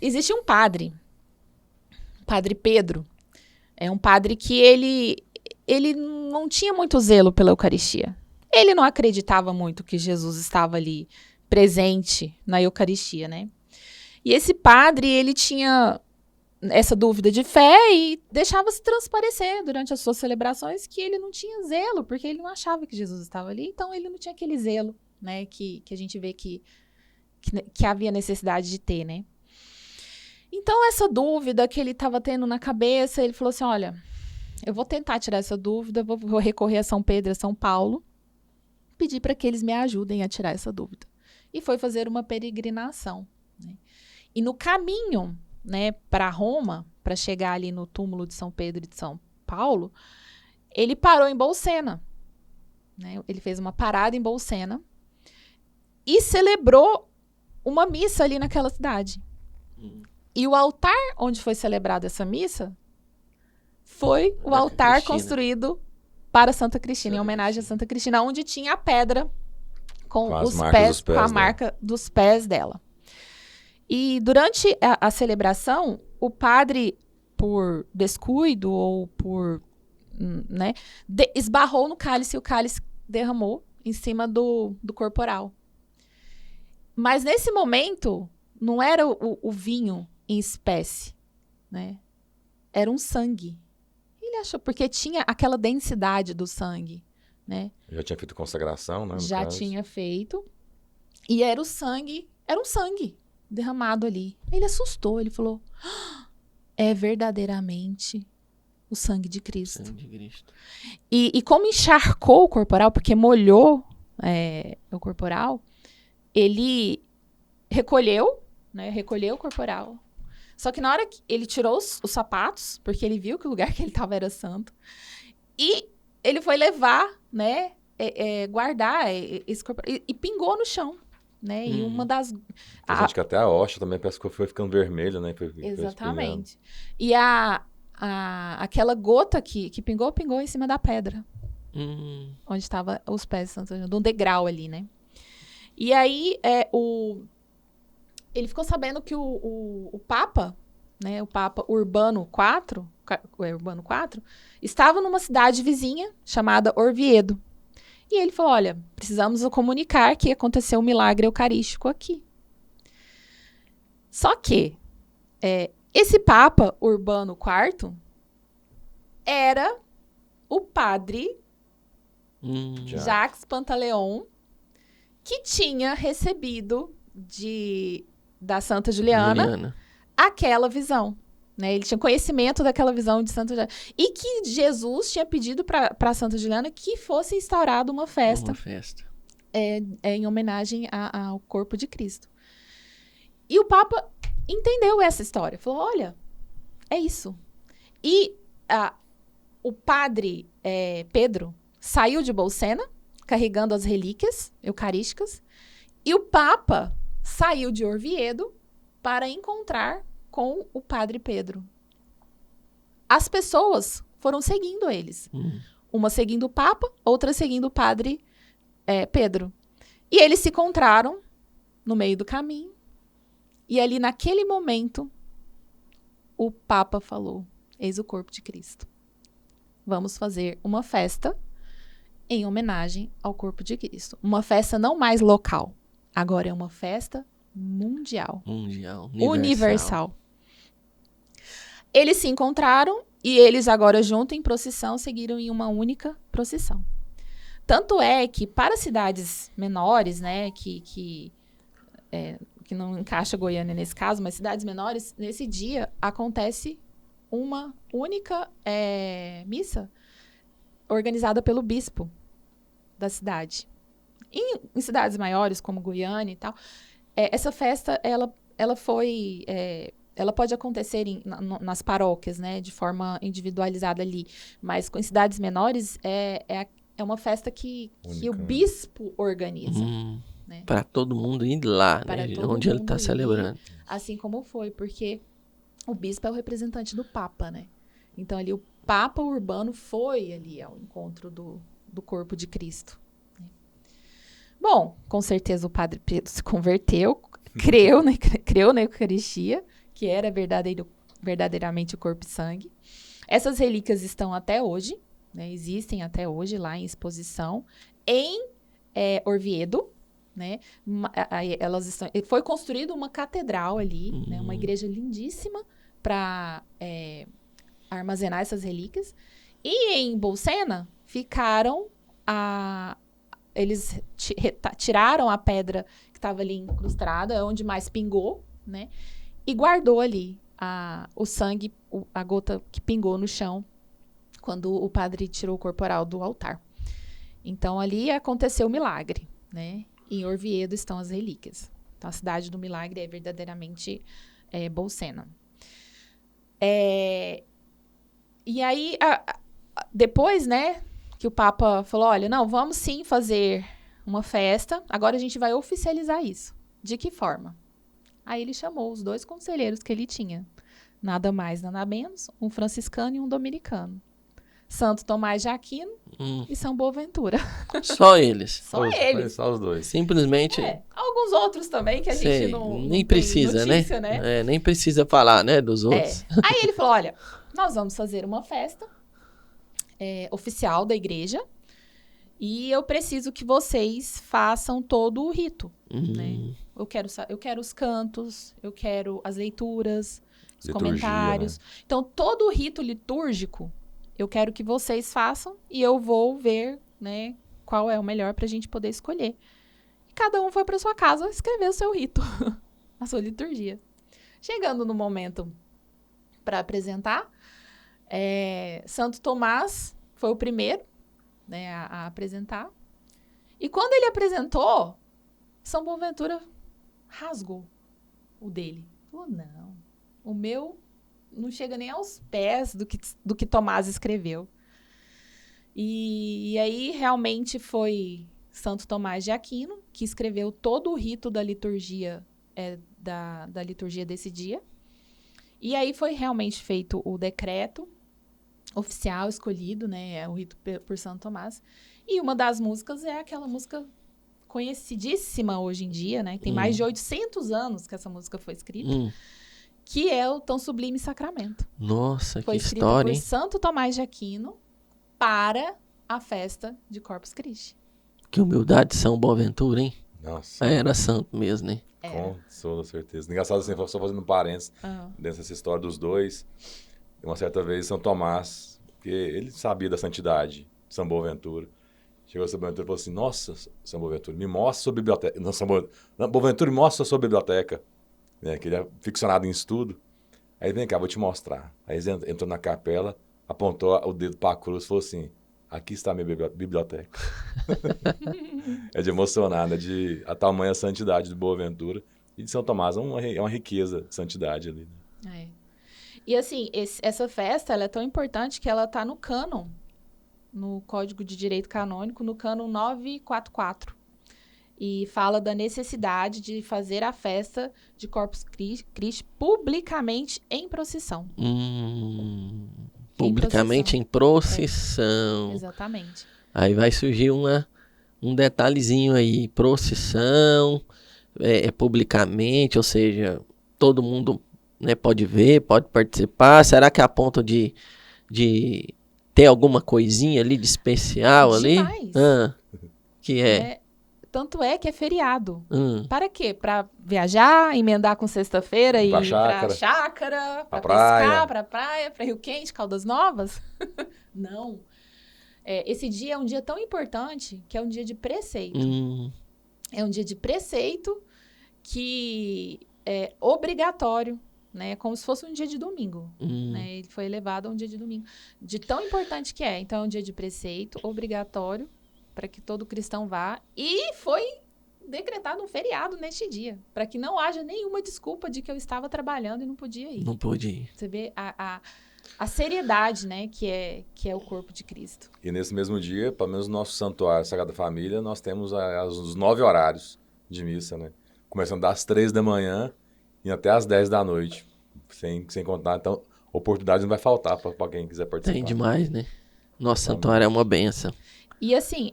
Existe um padre, Padre Pedro. É um padre que ele não tinha muito zelo pela Eucaristia. Ele não acreditava muito que Jesus estava ali presente na Eucaristia, né? E esse padre, ele tinha essa dúvida de fé e deixava se transparecer durante as suas celebrações que ele não tinha zelo, porque ele não achava que Jesus estava ali, então ele não tinha aquele zelo, né, que a gente vê que havia necessidade de ter, né? Então, essa dúvida que ele estava tendo na cabeça, ele falou assim, olha, eu vou tentar tirar essa dúvida, vou recorrer a São Pedro e a São Paulo, pedir para que eles me ajudem a tirar essa dúvida. E foi fazer uma peregrinação, né? E no caminho, né, para Roma, para chegar ali no túmulo de São Pedro e de São Paulo, ele parou em Bolsena, né? Ele fez uma parada em Bolsena e celebrou uma missa ali naquela cidade. E o altar onde foi celebrada essa missa foi o altar Cristina. Construído para Santa Cristina, em homenagem a Santa Cristina, onde tinha a pedra com as os marcas pés, dos pés com a dela. marca dos pés dela. E durante a celebração, o padre, por descuido ou por, né, esbarrou no cálice e o cálice derramou em cima do corporal. Mas nesse momento, não era o vinho em espécie, né? Era um sangue. Ele achou, porque tinha aquela densidade do sangue, né? Já tinha feito consagração, né? no Já caso. tinha feito. E era um sangue derramado ali. Ele assustou, ele falou, é verdadeiramente o sangue de Cristo. Sangue de Cristo. E como encharcou o corporal, porque molhou o corporal, ele recolheu, né? Recolheu o corporal. Só que na hora que ele tirou os sapatos, porque ele viu que o lugar que ele estava era santo, e ele foi levar, né? Guardar esse corporal. E pingou no chão, né? E uma das... Tem gente que até a hoxa também parece que foi ficando vermelha, né? Foi Exatamente. E aquela gota que pingou em cima da pedra. Onde estavam os pés de Santo Antônio, de um degrau ali, né? E aí, ele ficou sabendo que o Papa, né, o Papa Urbano IV, estava numa cidade vizinha chamada Orviedo. E ele falou, olha, precisamos comunicar que aconteceu um milagre eucarístico aqui. Só que esse Papa Urbano IV era o padre Jacques Pantaleon, que tinha recebido da Santa Juliana aquela visão, né? Ele tinha conhecimento daquela visão de Santa Juliana. E que Jesus tinha pedido para Santa Juliana que fosse instaurada uma festa, Uma festa. em homenagem ao corpo de Cristo. E o Papa entendeu essa história. Falou, olha, é isso. E o padre Pedro saiu de Bolsena, carregando as relíquias eucarísticas, e o Papa saiu de Orviedo para encontrar com o padre Pedro. As pessoas foram seguindo eles. Uma seguindo o Papa, outra seguindo o padre Pedro. E eles se encontraram no meio do caminho. E ali, naquele momento, o Papa falou, eis o corpo de Cristo. Vamos fazer uma festa em homenagem ao corpo de Cristo. Uma festa não mais local. Agora é uma festa mundial. Universal. Eles se encontraram e eles agora juntos em procissão seguiram em uma única procissão. Tanto é que para cidades menores, né, que não encaixa Goiânia nesse caso, mas cidades menores, nesse dia acontece uma única missa organizada pelo bispo da cidade. Em cidades maiores, como Goiânia e tal, essa festa, ela foi... ela pode acontecer nas paróquias, né, de forma individualizada ali, mas com cidades menores é uma festa que o bispo organiza. Né? Para todo mundo ir lá, né, onde ele está celebrando. Assim como foi, porque o bispo é o representante do Papa, né? Então ali o Papa Urbano foi ali ao encontro do corpo de Cristo. Né? Bom, com certeza o padre Pedro se converteu, creu na Eucaristia, que era verdadeiramente o corpo e sangue. Essas relíquias estão até hoje, né? Existem até hoje lá em exposição em Orviedo, né? Foi construída uma catedral ali, né? Uma igreja lindíssima para armazenar essas relíquias. E em Bolsena ficaram eles tiraram a pedra que estava ali incrustada, onde mais pingou, né? E guardou ali o sangue, a gota que pingou no chão quando o padre tirou o corporal do altar. Então, ali aconteceu o milagre, né? Em Orviedo estão as relíquias. Então, a cidade do milagre é verdadeiramente Bolsena. E aí, depois, né, que o Papa falou, olha, não, vamos sim fazer uma festa, agora a gente vai oficializar isso. De que forma? Aí ele chamou os 2 conselheiros que ele tinha. Nada mais, nada menos, um franciscano e um dominicano. Santo Tomás de Aquino e São Boaventura. Só eles. Só eles. Só os 2. Simplesmente. Alguns outros também que a gente nem precisa, tem notícia, né? Nem precisa falar, né, dos outros. Aí ele falou, olha, nós vamos fazer uma festa oficial da igreja e eu preciso que vocês façam todo o rito, né? Eu quero os cantos, eu quero as leituras, os comentários. Né? Então, todo o rito litúrgico eu quero que vocês façam e eu vou ver, né, qual é o melhor para a gente poder escolher. E cada um foi para sua casa escrever o seu rito, a sua liturgia. Chegando no momento para apresentar, Santo Tomás foi o primeiro, né, a apresentar. E quando ele apresentou, São Boaventura rasgou o dele. Falou, não, o meu não chega nem aos pés do que Tomás escreveu. E aí, realmente, foi Santo Tomás de Aquino que escreveu todo o rito da liturgia, da liturgia desse dia. E aí foi realmente feito o decreto oficial escolhido, né? O rito por Santo Tomás. E uma das músicas é aquela música conhecidíssima hoje em dia, né? Tem mais de 800 anos que essa música foi escrita. Que é o Tão Sublime Sacramento. Nossa, foi que história, hein? Foi escrito por Santo Tomás de Aquino para a festa de Corpus Christi. Que humildade de São Boaventura, hein? Nossa. Era santo mesmo, né? Com toda certeza. Engraçado assim, só fazendo um parênteses dessa história dos 2. Uma certa vez, São Tomás, porque ele sabia da santidade de São Boaventura, chegou a São Boaventura e falou assim, nossa, São Boaventura, me mostra a sua biblioteca. Não, São Boaventura, me mostra a sua biblioteca. Que ele é ficcionado em estudo. Aí vem cá, vou te mostrar. Aí ele entrou na capela, apontou o dedo para a cruz e falou assim, aqui está a minha biblioteca. É de emocionar, né? De a tamanha santidade de Boaventura. E de São Tomás é uma riqueza de santidade ali. Né? E assim, essa festa ela é tão importante que ela está no cânon, no Código de Direito Canônico, no cânon 944. E fala da necessidade de fazer a festa de Corpus Christi publicamente em procissão. Publicamente em procissão. Exatamente. Aí vai surgir um detalhezinho aí, procissão, publicamente, ou seja, todo mundo, né, pode ver, pode participar. Será que é a ponto de ter alguma coisinha ali de especial ali? Que é? Tanto é que é feriado. Para quê? Para viajar, emendar com sexta-feira e ir pra chácara, pra pescar, pra praia, pra Rio Quente, Caldas Novas? Não. Esse dia é um dia tão importante que é um dia de preceito. É um dia de preceito que é obrigatório, né? Como se fosse um dia de domingo. Né? Ele foi elevado a um dia de domingo. De tão importante que é. Então, é um dia de preceito obrigatório para que todo cristão vá. E foi decretado um feriado neste dia, para que não haja nenhuma desculpa de que eu estava trabalhando e não podia ir. Não pude ir. Você vê a seriedade, né, que é o corpo de Cristo. E nesse mesmo dia, pelo menos no nosso santuário Sagrada Família, nós temos os 9 horários de missa, né? Começando das 3 da manhã e até às 10 da noite. Sem contar, então, oportunidade não vai faltar para quem quiser participar. Tem demais, né? Nosso santuário é uma benção. E assim,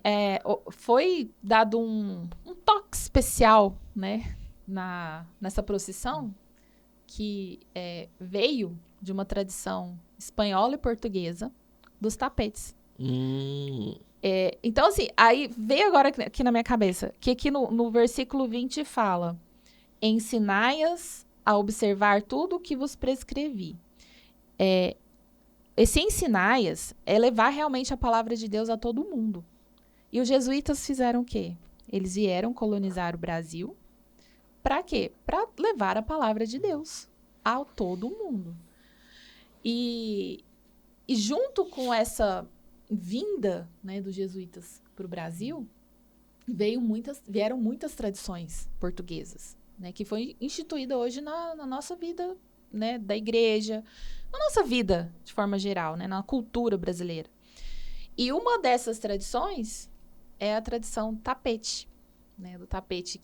foi dado um toque especial, né, nessa procissão, que veio de uma tradição espanhola e portuguesa dos tapetes. Então, assim, aí veio agora aqui na minha cabeça, que aqui no versículo 20 fala: ensinai-as a observar tudo o que vos prescrevi. Esse ensinai-as é levar realmente a palavra de Deus a todo mundo. E os jesuítas fizeram o quê? Eles vieram colonizar o Brasil. Para quê? Para levar a palavra de Deus a todo mundo. E junto com essa vinda, né, dos jesuítas para o Brasil, vieram muitas tradições portuguesas, né, que foi instituída hoje na nossa vida, né, da igreja, na nossa vida de forma geral, né, na cultura brasileira. E uma dessas tradições é a tradição tapete, né, do tapete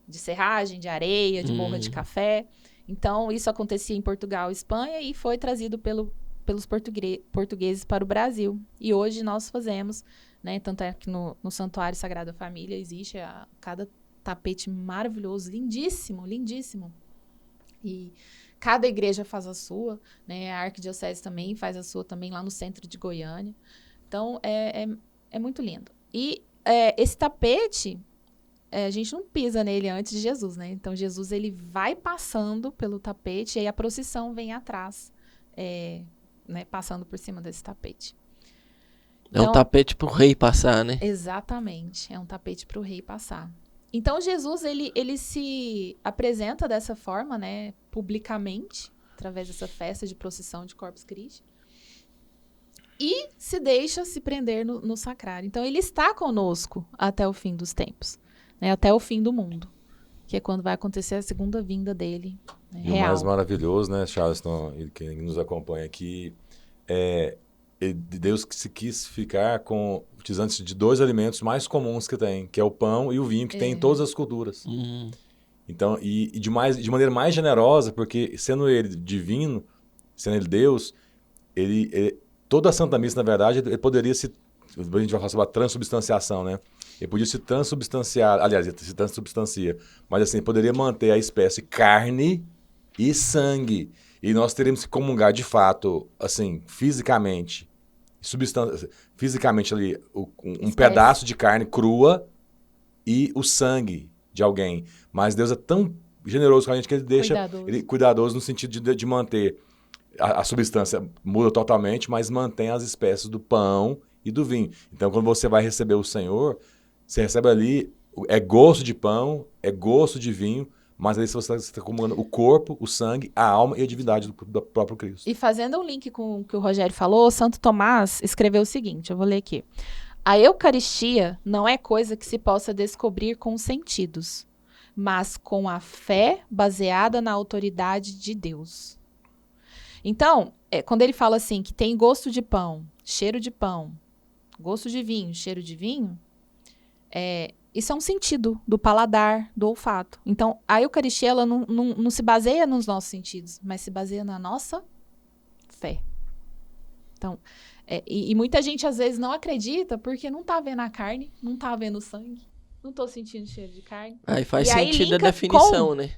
de serragem, de areia, de borra de café. Então, isso acontecia em Portugal e Espanha e foi trazido pelos portugueses para o Brasil. E hoje nós fazemos, né, tanto é que no Santuário Sagrada Família existe cada tapete maravilhoso, lindíssimo, lindíssimo. E cada igreja faz a sua, né? A Arquidiocese também faz a sua, também lá no centro de Goiânia. Então, é muito lindo. E esse tapete, a gente não pisa nele antes de Jesus, né? Então, Jesus, ele vai passando pelo tapete e aí a procissão vem atrás, né? Passando por cima desse tapete. Então, é um tapete para o rei passar, né? Exatamente, é um tapete para o rei passar. Então, Jesus, ele se apresenta dessa forma, né, publicamente, através dessa festa de procissão de Corpus Christi, e se deixa se prender no sacrário. Então, ele está conosco até o fim dos tempos, né, até o fim do mundo, que é quando vai acontecer a segunda vinda dele, né, real. E o mais maravilhoso, né, Charleston, quem nos acompanha aqui, Deus que se quis ficar utilizando de 2 alimentos mais comuns que tem, que é o pão e o vinho, que tem em todas as culturas. Então, e de maneira mais generosa, porque sendo ele divino, sendo ele Deus, toda a Santa Missa, na verdade, ele poderia a gente vai falar sobre a transubstanciação, né? Ele podia se transubstanciar, aliás, ele se transubstancia, mas assim, poderia manter a espécie carne e sangue. E nós teríamos que comungar de fato, assim, fisicamente ali, um pedaço de carne crua e o sangue de alguém. Mas Deus é tão generoso com a gente que ele deixa cuidadoso no sentido de manter a substância, muda totalmente, mas mantém as espécies do pão e do vinho. Então, quando você vai receber o Senhor, você recebe ali, gosto de pão, gosto de vinho, Mas aí você está comungando o corpo, o sangue, a alma e a divindade do próprio Cristo. E fazendo um link com o que o Rogério falou, Santo Tomás escreveu o seguinte, eu vou ler aqui. A Eucaristia não é coisa que se possa descobrir com os sentidos, mas com a fé baseada na autoridade de Deus. Então, quando ele fala assim, que tem gosto de pão, cheiro de pão, gosto de vinho, cheiro de vinho, isso é um sentido do paladar, do olfato. Então, a Eucaristia ela não se baseia nos nossos sentidos, mas se baseia na nossa fé. Então, e muita gente às vezes não acredita porque não tá vendo a carne, não tá vendo o sangue, não tô sentindo cheiro de carne. Aí faz E aí sentido a linka definição, com- né?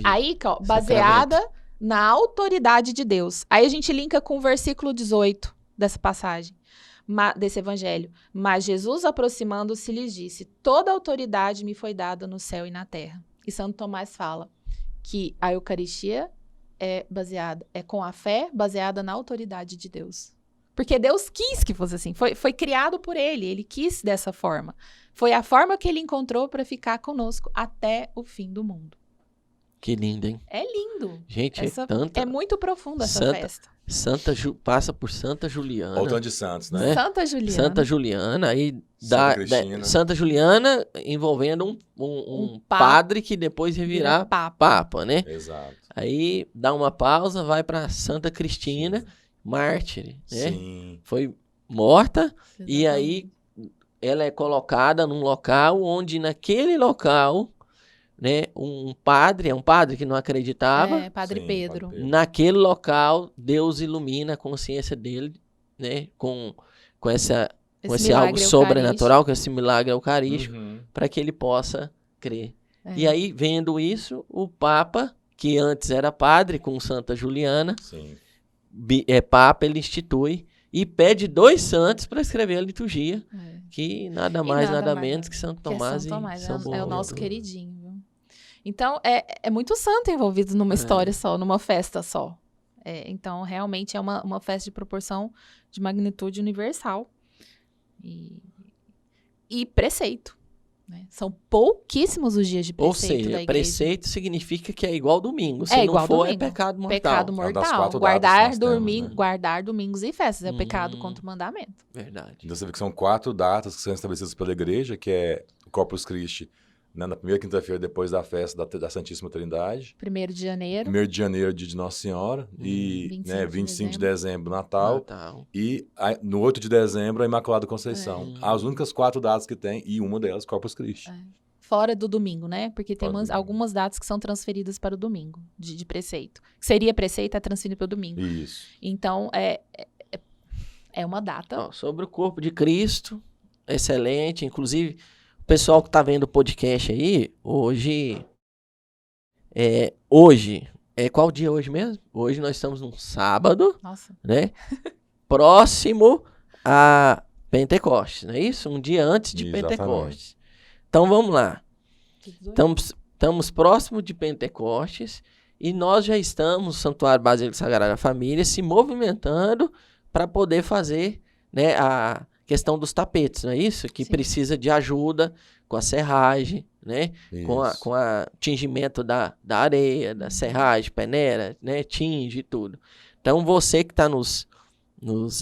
Aí, ó, baseada na autoridade de Deus. Aí a gente linka com o versículo 18 dessa passagem, desse evangelho. Mas Jesus, aproximando-se, lhes disse: toda autoridade me foi dada no céu e na terra. E Santo Tomás fala que a Eucaristia é com a fé baseada na autoridade de Deus. Porque Deus quis que fosse assim. Foi criado por ele quis dessa forma. Foi a forma que ele encontrou para ficar conosco até o fim do mundo. Que lindo, hein? É lindo. Gente, É muito profunda essa Santa- festa. Passa por Santa Juliana. Olha o tanto de santos, né? Né? Santa Juliana. Santa Juliana, aí Santa Cristina. Santa Juliana envolvendo um papa. padre que depois ia Vira virar papa. papa, né? Exato. Aí dá uma pausa, vai para Santa Cristina, mártir, né? Sim. Foi morta e Exatamente. aí ela é colocada num local onde naquele local, né, um padre que não acreditava, Padre Sim, Pedro. Padre Pedro. naquele local Deus ilumina a consciência dele, né, com esse algo milagre sobrenatural, com esse milagre eucarístico, Uhum. para que ele possa crer. É. E aí, vendo isso, o Papa, que antes era padre com Santa Juliana, Sim. Papa, ele institui e pede 2 santos para escrever a liturgia, É. que nada mais, nada mais, menos que Santo Que é Tomás São Tomás, e São é o Boaventura. nosso queridinho. Viu? Então, é muito santo envolvido numa história só, numa festa só. Então, realmente é uma festa de proporção de magnitude universal. E preceito. Né? São pouquíssimos os dias de Ou preceito da seja, igreja. preceito significa que é igual domingo. Se É não igual for, domingo. é pecado mortal. Pecado É uma das mortal. 4 datas que nós temos, né? Guardar domingos e festas. É pecado Hum. contra o mandamento. Verdade. Então você vê que são 4 datas que são estabelecidas pela igreja, que é o Corpus Christi, né, na primeira quinta-feira depois da festa da Santíssima Trindade. 1º de janeiro. 1º de janeiro, dia de Nossa Senhora. E 25 25 de dezembro, Natal. Natal. E no 8 de dezembro, a Imaculada Conceição. É. As únicas 4 datas que tem, e uma delas, Corpus Christi. Fora do domingo, né? Porque tem Fora do domingo. algumas datas que são transferidas para o domingo, de preceito. Que seria preceito, é transferido para o domingo. Isso. Então, é uma data. Ó, sobre o corpo de Cristo, excelente. Inclusive, o pessoal que tá vendo o podcast aí, hoje, qual dia hoje mesmo? Hoje nós estamos num sábado, Nossa. né? Próximo a Pentecostes, não é isso? Um dia antes de Exatamente. Pentecostes. Então, vamos lá. Estamos próximo de Pentecostes e nós já estamos, no Santuário Basílica Sagrada Família, se movimentando para poder fazer, né, a questão dos tapetes, não é isso? Que Sim. precisa de ajuda com a serragem, né? Isso. Com a tingimento da areia, da serragem, peneira, né? Tinge e tudo. Então, você que está nos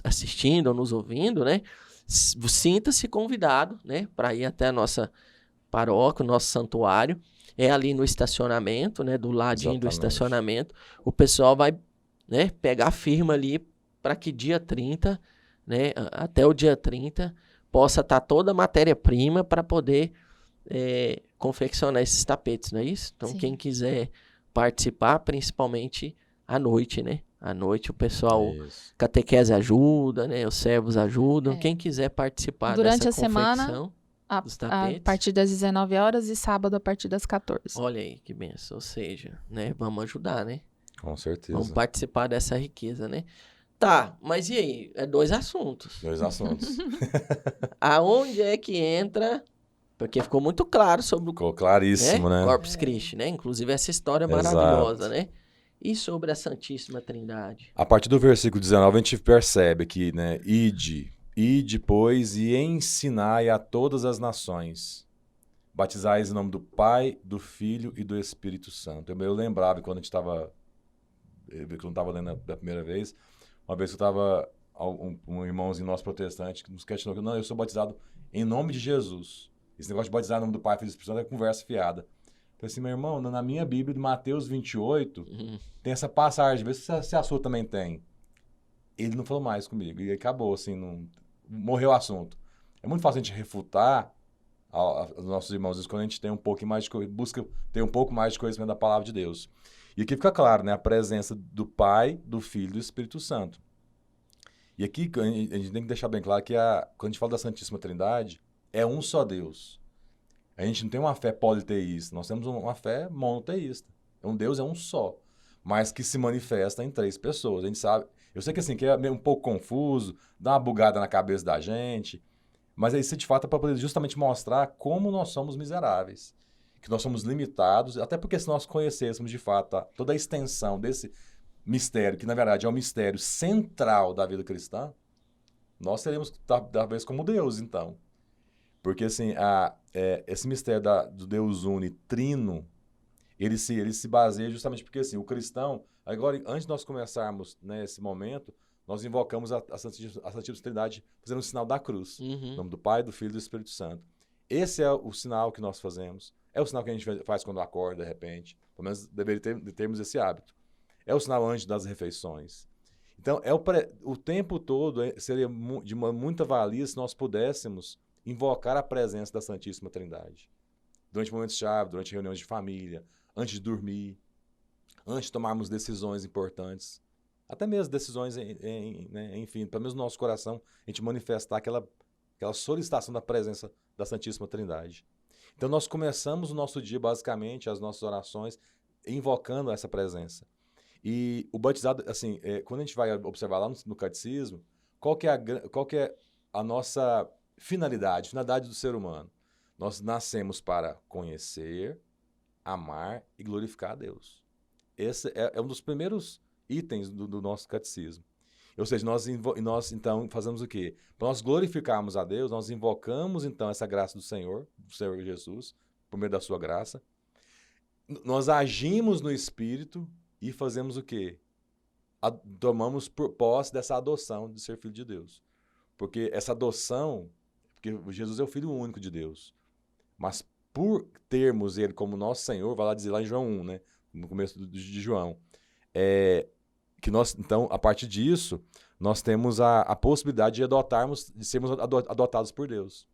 assistindo ou nos ouvindo, né? Sinta-se convidado, né? Para ir até a nossa paróquia, o nosso santuário. É ali no estacionamento, né? Do ladinho do Exatamente. estacionamento. O pessoal vai, né, pegar firma ali para que dia 30, né? Até o dia 30, possa estar toda a matéria-prima para poder confeccionar esses tapetes, não é isso? Então, Sim. quem quiser participar, principalmente à noite, né? À noite o pessoal, Isso. catequese ajuda, né? Os servos ajudam. É. Quem quiser participar Durante dessa a semana, confecção, dos A tapetes. partir das 19 horas e sábado a partir das 14. Olha aí que benção. Ou seja, né? Vamos ajudar, né? Com certeza. Vamos participar dessa riqueza, né? Tá, mas e aí? 2 assuntos. 2 assuntos. Aonde é que entra... Porque ficou muito claro sobre o Ficou claríssimo, né? Corpus Christi, né? Inclusive essa história Exato. maravilhosa, né? E sobre a Santíssima Trindade? A partir do versículo 19, a gente percebe que, né, ide, pois, e ensinai a todas as nações. batizais em nome do Pai, do Filho e do Espírito Santo. Eu lembrava quando a gente estava, quando eu estava lendo da primeira vez, uma vez que eu estava, um irmãozinho nosso protestante que nos questionou, não, eu sou batizado em nome de Jesus. Esse negócio de batizar em nome do Pai, Filho e do Espírito Santo é conversa fiada. Eu falei assim, meu irmão, na minha Bíblia, de Mateus 28, tem essa passagem, vê se a sua também tem. Ele não falou mais comigo, e acabou, assim, morreu o assunto. É muito fácil a gente refutar os nossos irmãos, quando a gente tem um pouco mais de busca ter um pouco mais de conhecimento da palavra de Deus. E aqui fica claro, né, a presença do Pai, do Filho e do Espírito Santo. E aqui a gente tem que deixar bem claro que quando a gente fala da Santíssima Trindade, é um só Deus. A gente não tem uma fé politeísta, nós temos uma fé monoteísta. Deus é um só, mas que se manifesta em 3 pessoas. A gente sabe, eu sei que assim, que é um pouco confuso, dá uma bugada na cabeça da gente, mas isso de fato é para poder justamente mostrar como nós somos miseráveis, que nós somos limitados, até porque se nós conhecêssemos de fato toda a extensão desse mistério, que na verdade é o mistério central da vida cristã, nós seríamos talvez como Deus, então. Porque assim, esse mistério do Deus Trino, ele se baseia justamente porque assim, o cristão, agora antes de nós começarmos, né, esse momento, nós invocamos a Santíssima Trindade fazendo o sinal da cruz, em nome do Pai, do Filho e do Espírito Santo. Esse é o sinal que nós fazemos, é o sinal que a gente faz quando acorda de repente, pelo menos deveria termos esse hábito. É o sinal antes das refeições. Então, o tempo todo seria de muita valia se nós pudéssemos invocar a presença da Santíssima Trindade. Durante momentos-chave, durante reuniões de família, antes de dormir, antes de tomarmos decisões importantes. Até mesmo decisões, né, enfim, pelo menos no nosso coração, a gente manifestar aquela solicitação da presença da Santíssima Trindade. Então, nós começamos o nosso dia, basicamente, as nossas orações, invocando essa presença. E o batizado, assim, quando a gente vai observar lá no catecismo, qual que é a nossa finalidade do ser humano? Nós nascemos para conhecer, amar e glorificar a Deus. Esse é um dos primeiros itens do nosso catecismo. Ou seja, nós então fazemos o quê? Para nós glorificarmos a Deus, nós invocamos então essa graça do Senhor Jesus, por meio da sua graça. Nós agimos no Espírito e fazemos o quê? Tomamos por posse dessa adoção de ser filho de Deus. Porque essa adoção, porque Jesus é o Filho único de Deus. Mas por termos Ele como nosso Senhor, vai lá dizer lá em João 1, né? No começo de João, que nós, então, a partir disso, nós temos a possibilidade de sermos adotados por Deus.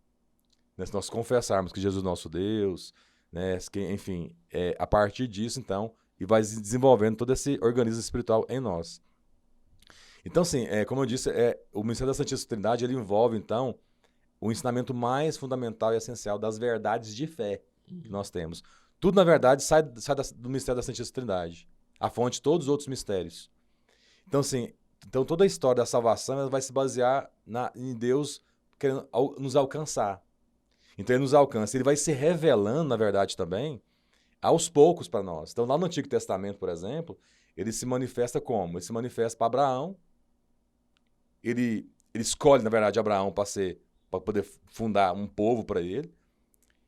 Né? Se nós confessarmos que Jesus é nosso Deus, né? Enfim, a partir disso, então, e vai desenvolvendo todo esse organismo espiritual em nós. Então, assim, como eu disse, o mistério da Santíssima Trindade, ele envolve, então, o ensinamento mais fundamental e essencial das verdades de fé que nós temos. Tudo, na verdade, sai do mistério da Santíssima Trindade, a fonte de todos os outros mistérios. Então, assim, toda a história da salvação ela vai se basear em Deus querendo nos alcançar. Então, ele nos alcança. Ele vai se revelando, na verdade, também, aos poucos para nós. Então, lá no Antigo Testamento, por exemplo, ele se manifesta como? Ele se manifesta para Abraão. Ele escolhe, na verdade, Abraão para poder fundar um povo para ele.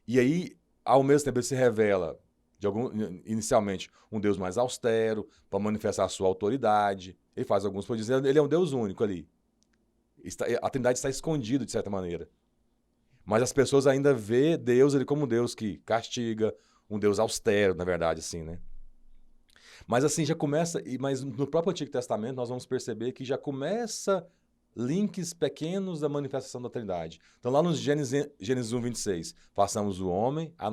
E aí, ao mesmo tempo, ele se revela, inicialmente, um Deus mais austero, para manifestar a sua autoridade. Ele faz alguns prodígios. Ele é um Deus único ali. A Trindade está escondida, de certa maneira. Mas as pessoas ainda vê Deus ele como um Deus que castiga, um Deus austero, na verdade, assim, né? Mas assim, já começa... Mas no próprio Antigo Testamento, nós vamos perceber que já começa links pequenos da manifestação da Trindade. Então, lá no Gênesis 1, 26, façamos o homem à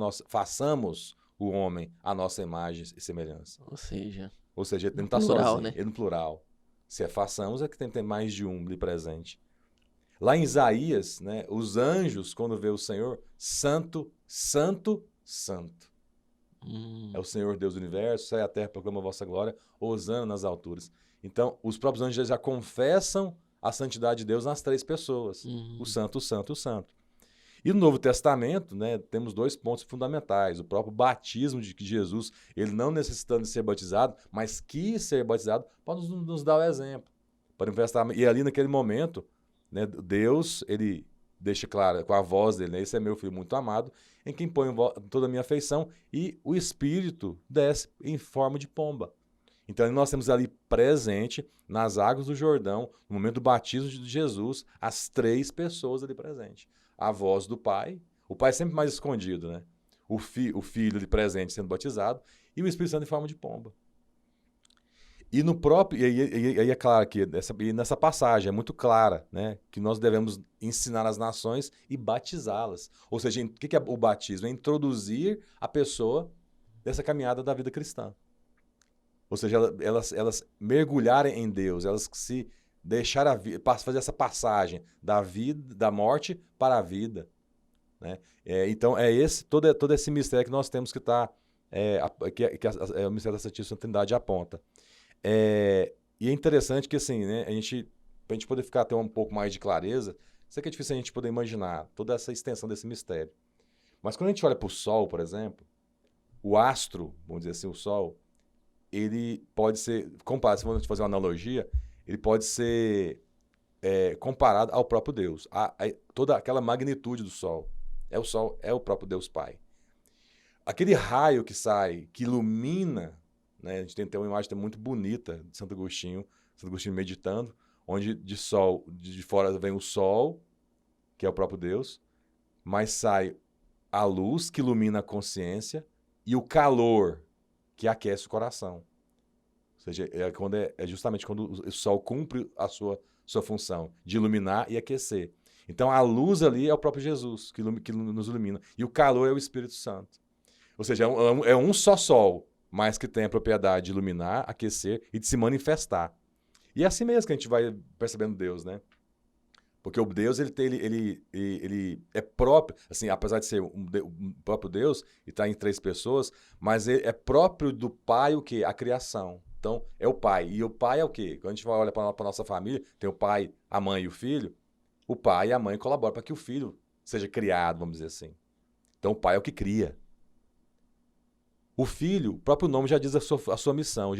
nossa imagem e semelhança. Ou seja, ele não está sozinho, né? Ele no plural. Se façamos, é que tem mais de um ali presente. Lá em Isaías, né, os anjos, quando vê o Senhor, santo, santo, santo. É o Senhor Deus do universo, sai a terra, proclama a vossa glória, hosana nas alturas. Então, os próprios anjos já confessam a santidade de Deus nas 3 pessoas. O santo, o santo e o santo. E no Novo Testamento, né, temos 2 pontos fundamentais. O próprio batismo de Jesus, ele não necessitando de ser batizado, mas quis ser batizado para nos dar o exemplo. Para manifestar. E ali naquele momento, né, Deus, ele deixa claro com a voz dele, né? Esse é meu filho muito amado, em quem ponho toda a minha afeição, e o Espírito desce em forma de pomba. Então nós temos ali presente, nas águas do Jordão, no momento do batismo de Jesus, as 3 pessoas ali presentes. A voz do Pai, o Pai é sempre mais escondido, né? O Filho ali presente sendo batizado, e o Espírito Santo em forma de pomba. E no próprio, e aí é claro que nessa passagem é muito clara, né, que nós devemos ensinar as nações e batizá-las. Ou seja, o que é o batismo? É introduzir a pessoa nessa caminhada da vida cristã. Ou seja, elas mergulharem em Deus, elas se deixarem fazer essa passagem da vida, da morte para a vida, né? Então é todo esse mistério que nós temos que estar, que o mistério da Santíssima Trindade aponta. E é interessante que, assim, né, pra gente poder ter um pouco mais de clareza, isso aqui é difícil a gente poder imaginar, toda essa extensão desse mistério. Mas quando a gente olha para o Sol, por exemplo, o astro, vamos dizer assim, o Sol, ele pode ser, comparado, se a gente fazer uma analogia, ele pode ser comparado ao próprio Deus. Toda aquela magnitude do Sol. O Sol é o próprio Deus Pai. Aquele raio que sai, que ilumina, né? A gente tem uma imagem muito bonita de Santo Agostinho meditando, onde de fora vem o sol, que é o próprio Deus, mas sai a luz que ilumina a consciência e o calor que aquece o coração. Ou seja, é justamente quando o sol cumpre a sua função de iluminar e aquecer. Então a luz ali é o próprio Jesus que nos ilumina, e o calor é o Espírito Santo. Ou seja, é um só sol, mas que tem a propriedade de iluminar, aquecer e de se manifestar. E é assim mesmo que a gente vai percebendo Deus, né? Porque o Deus, ele é próprio, assim, apesar de ser o próprio Deus, e está em 3 pessoas, mas ele é próprio do Pai o quê? A criação. Então, é o Pai. E o Pai é o quê? Quando a gente olha para a nossa família, tem o Pai, a mãe e o filho, o Pai e a mãe colaboram para que o filho seja criado, vamos dizer assim. Então, o Pai é o que cria. O Filho, o próprio nome já diz a sua missão.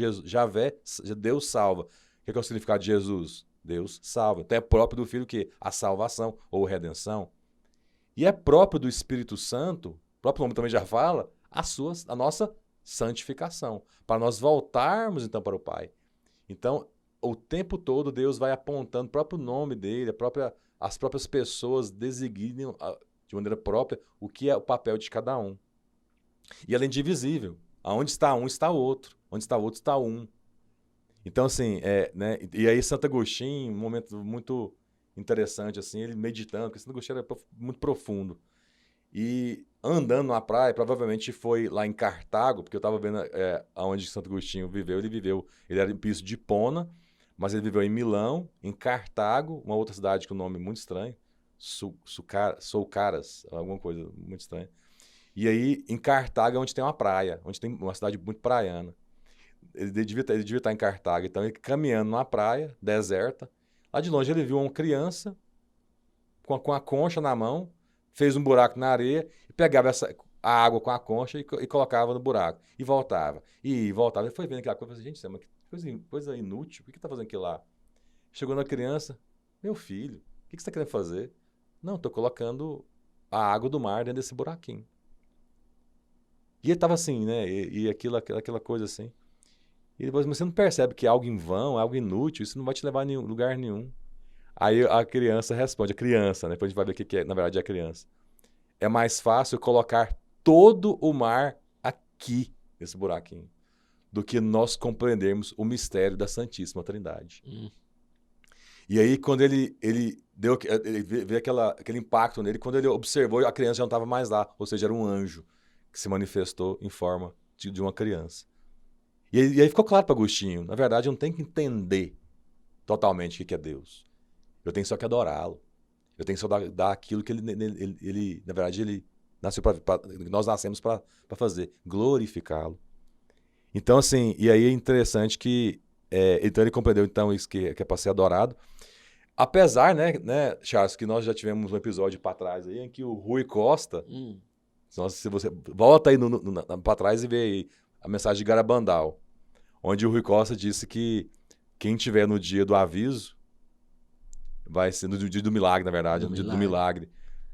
Deus salva. O que é o significado de Jesus? Deus salva. Então é próprio do Filho o quê? A salvação ou redenção. E é próprio do Espírito Santo, o próprio nome também já fala, a nossa santificação. Para nós voltarmos então para o Pai. Então, o tempo todo Deus vai apontando o próprio nome dele, as próprias pessoas designam de maneira própria o que é o papel de cada um. E ela é indivisível. Aonde está um, está o outro. Onde está o outro, está um. Então, assim, né? E aí Santo Agostinho, um momento muito interessante, assim, ele meditando, porque Santo Agostinho era muito profundo. E andando na praia, provavelmente foi lá em Cartago, porque eu estava vendo aonde Santo Agostinho viveu. Ele era em Piso de Hipona, mas ele viveu em Milão, em Cartago, uma outra cidade com um nome muito estranho, Soucaras, alguma coisa muito estranha. E aí, em Cartago é onde tem uma praia, onde tem uma cidade muito praiana. Ele devia estar em Cartago. Então, ele caminhando numa praia deserta. Lá de longe, ele viu uma criança com a concha na mão, fez um buraco na areia e pegava a água com a concha e colocava no buraco. E voltava. E voltava. Ele foi vendo aquela coisa e falou assim, gente, que coisa inútil. Por que está fazendo aquilo lá? Chegou na criança. Meu filho, o que você está querendo fazer? Não, estou colocando a água do mar dentro desse buraquinho. E ele estava assim, né? E aquela coisa assim. E depois, mas você não percebe que é algo em vão, é algo inútil, isso não vai te levar a lugar nenhum. Aí a criança responde, né? Depois a gente vai ver o que é, na verdade, a criança. É mais fácil colocar todo o mar aqui, nesse buraquinho, do que nós compreendermos o mistério da Santíssima Trindade. E aí, quando ele veio aquele impacto nele, quando ele observou, a criança já não estava mais lá, ou seja, era um anjo que se manifestou em forma de uma criança. E aí ficou claro para Agostinho, na verdade eu não tenho que entender totalmente o que é Deus. Eu tenho só que adorá-lo. Eu tenho só que dar aquilo que ele na verdade, ele nasceu nós nascemos para fazer, glorificá-lo. Então, assim, e aí é interessante que então ele compreendeu então isso que é para ser adorado. Apesar, né, Charles, que nós já tivemos um episódio para trás aí em que o Rui Costa... Se você volta aí para trás e vê aí a mensagem de Garabandal, onde o Rui Costa disse que quem tiver no dia do aviso, vai ser no dia do milagre, na verdade, Do no dia do milagre.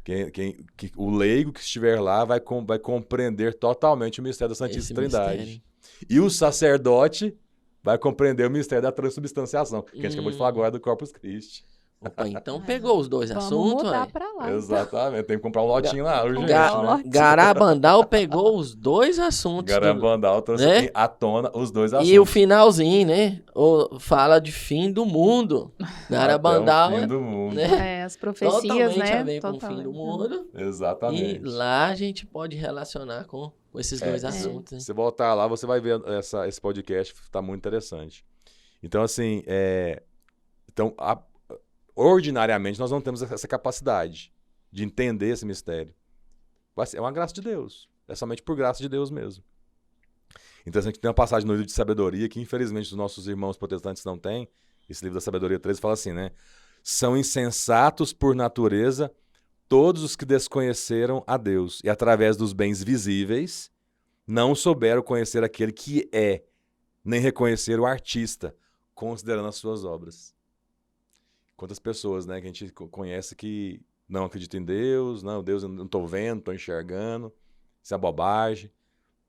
milagre. O leigo que estiver lá vai compreender totalmente o mistério da Santíssima Esse Trindade. mistério. E o sacerdote vai compreender o mistério da transubstanciação, que a gente acabou de falar agora do Corpus Christi. Opa, então pegou os dois Vamos assuntos, mudar ué. pra lá. Exatamente, tem que comprar um lotinho lá, urgente, Ga- né? Garabandal pegou os dois assuntos. Garabandal trouxe né? à tona os dois assuntos. E o finalzinho, né? Fala de fim do mundo. Garabandal, Até o fim do mundo. né? As profecias, Totalmente né? a ver com o fim do mundo. Exatamente. E lá a gente pode relacionar com esses dois assuntos. Né? Se voltar lá, você vai ver esse podcast, está muito interessante. Então, assim, ordinariamente, nós não temos essa capacidade de entender esse mistério. É uma graça de Deus. É somente por graça de Deus mesmo. Interessante que tem uma passagem no livro de sabedoria que, infelizmente, os nossos irmãos protestantes não têm. Esse livro da sabedoria 13 fala assim, né? São insensatos por natureza todos os que desconheceram a Deus e, através dos bens visíveis, não souberam conhecer aquele que é, nem reconhecer o artista, considerando as suas obras. Quantas pessoas, né, que a gente conhece que não acreditam em Deus, não, Deus eu não estou vendo, estou enxergando, isso é bobagem.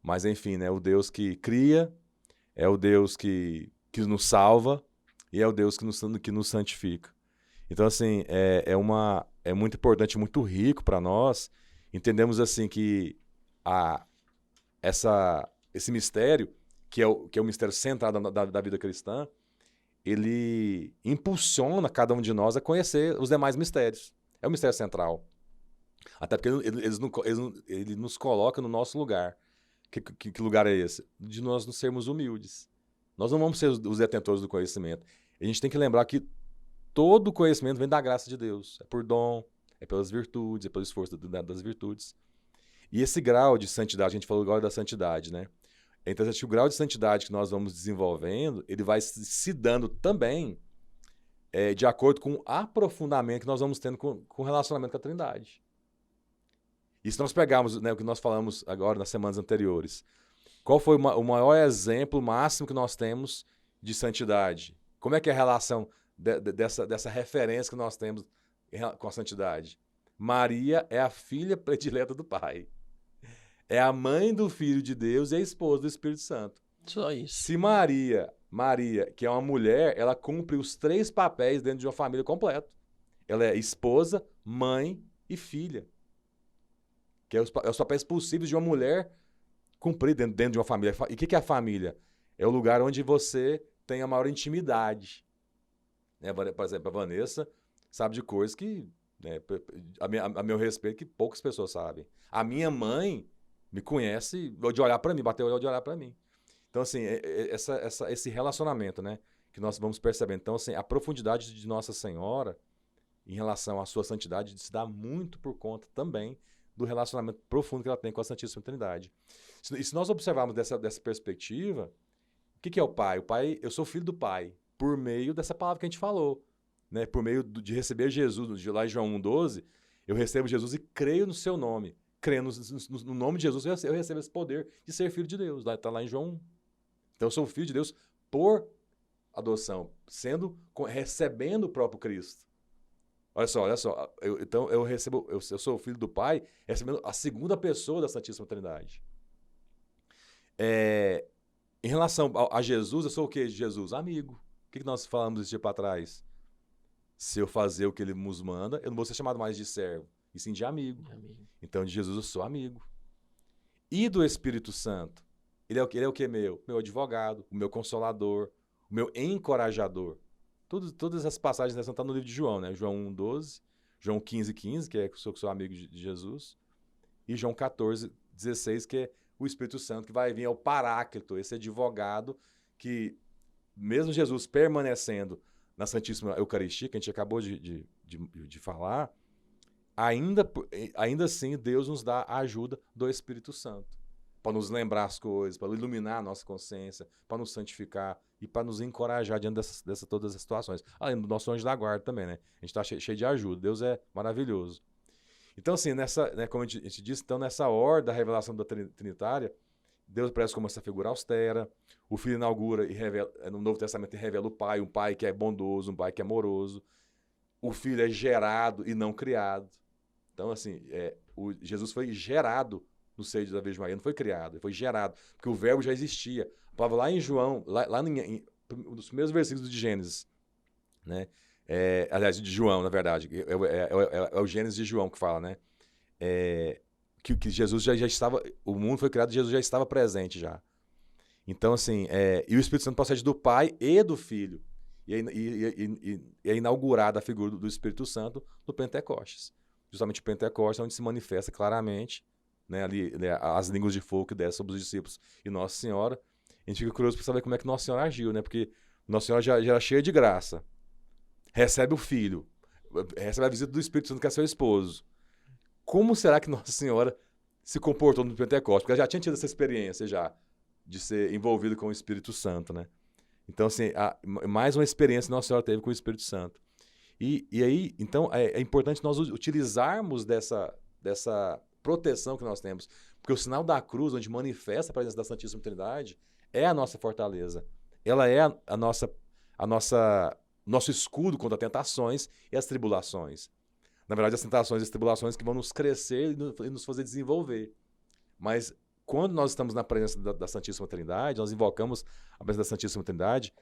Mas, enfim, né, o Deus que cria, é o Deus que nos salva e é o Deus que nos santifica. Então, assim, é muito importante, muito rico para nós. Entendemos, assim, que esse mistério, que é o mistério central da vida cristã, ele impulsiona cada um de nós a conhecer os demais mistérios. É o mistério central. Até porque ele nos coloca no nosso lugar. Que lugar é esse? De nós nos sermos humildes. Nós não vamos ser os detentores do conhecimento. A gente tem que lembrar que todo conhecimento vem da graça de Deus. É por dom, é pelas virtudes, é pelo esforço das virtudes. E esse grau de santidade, a gente falou agora da santidade, né? É interessante que o grau de santidade que nós vamos desenvolvendo, ele vai se dando também de acordo com o aprofundamento que nós vamos tendo com o relacionamento com a Trindade. E se nós pegarmos, né, o que nós falamos agora nas semanas anteriores, qual foi o maior exemplo máximo que nós temos de santidade? Como é que é a relação dessa referência que nós temos com a santidade? Maria é a filha predileta do Pai. É a mãe do Filho de Deus e a esposa do Espírito Santo. Só isso. Se Maria, que é uma mulher, ela cumpre os 3 papéis dentro de uma família completa. Ela é esposa, mãe e filha. Que é os papéis possíveis de uma mulher cumprir dentro de uma família. E o que é a família? É o lugar onde você tem a maior intimidade. Né? Por exemplo, a Vanessa sabe de coisas que, né, a meu respeito, que poucas pessoas sabem. A minha mãe me conhece de olhar para mim, bater o olho de olhar para mim. Então, assim, esse relacionamento, né, que nós vamos percebendo. Então, assim, a profundidade de Nossa Senhora em relação à sua santidade se dá muito por conta também do relacionamento profundo que ela tem com a Santíssima Trindade. E se nós observarmos dessa perspectiva, o que é o Pai? O Pai, eu sou filho do Pai, por meio dessa palavra que a gente falou, né? Por meio de receber Jesus, lá em João 1,12, eu recebo Jesus e creio no seu nome. Crendo no nome de Jesus, eu recebo esse poder de ser filho de Deus. Está lá em João 1. Então, eu sou filho de Deus por adoção, recebendo o próprio Cristo. Olha só. Então, eu sou o filho do Pai, recebendo a segunda pessoa da Santíssima Trindade. Em relação a Jesus, eu sou o quê de Jesus? Amigo. O que nós falamos esse dia para trás? Se eu fazer o que ele nos manda, eu não vou ser chamado mais de servo, e sim de amigo. Então, de Jesus eu sou amigo. E do Espírito Santo? Ele é o que meu? Meu advogado, o meu consolador, o meu encorajador. Todas essas passagens dessa estão no livro de João, né? João 1,12, João 15,15, que é que eu sou amigo de Jesus, e João 14,16, que é o Espírito Santo, que vai vir ao Paráclito, esse advogado que, mesmo Jesus permanecendo na Santíssima Eucaristia, que a gente acabou de falar, ainda assim Deus nos dá a ajuda do Espírito Santo, para nos lembrar as coisas, para iluminar a nossa consciência, para nos santificar e para nos encorajar diante dessas todas as situações. Além do nosso anjo da guarda também, né? A gente está cheio de ajuda. Deus é maravilhoso. Então, assim, né, como a gente disse, então, nessa ordem da revelação da Trinitária, Deus parece como essa figura austera, o Filho inaugura e revela, no Novo Testamento, revela o Pai, um Pai que é bondoso, um Pai que é amoroso, o Filho é gerado e não criado. Então, assim, Jesus foi gerado no seio da Virgem Maria, não foi criado, ele foi gerado, porque o verbo já existia. A palavra lá em João, nos primeiros versículos de Gênesis, né? Aliás, de João, na verdade, é o Gênesis de João que fala, né? Que Jesus já estava, o mundo foi criado, Jesus já estava presente já. Então, assim, e o Espírito Santo procede do Pai e do Filho. E é inaugurada a figura do Espírito Santo no Pentecostes. Justamente o Pentecostes é onde se manifesta claramente, né, ali, né, as línguas de fogo que descem sobre os discípulos e Nossa Senhora. A gente fica curioso para saber como é que Nossa Senhora agiu, né? Porque Nossa Senhora já era cheia de graça. Recebe o Filho, recebe a visita do Espírito Santo, que é seu esposo. Como será que Nossa Senhora se comportou no Pentecostes? Porque ela já tinha tido essa experiência já de ser envolvida com o Espírito Santo, né? Então, assim, mais uma experiência que Nossa Senhora teve com o Espírito Santo. E aí, então, é importante nós utilizarmos dessa proteção que nós temos. Porque o sinal da cruz, onde manifesta a presença da Santíssima Trindade, é a nossa fortaleza. Ela é nosso escudo contra tentações e as tribulações. Na verdade, as tentações e as tribulações que vão nos crescer e nos fazer desenvolver. Mas quando nós estamos na presença da Santíssima Trindade, nós invocamos a presença da Santíssima Trindade,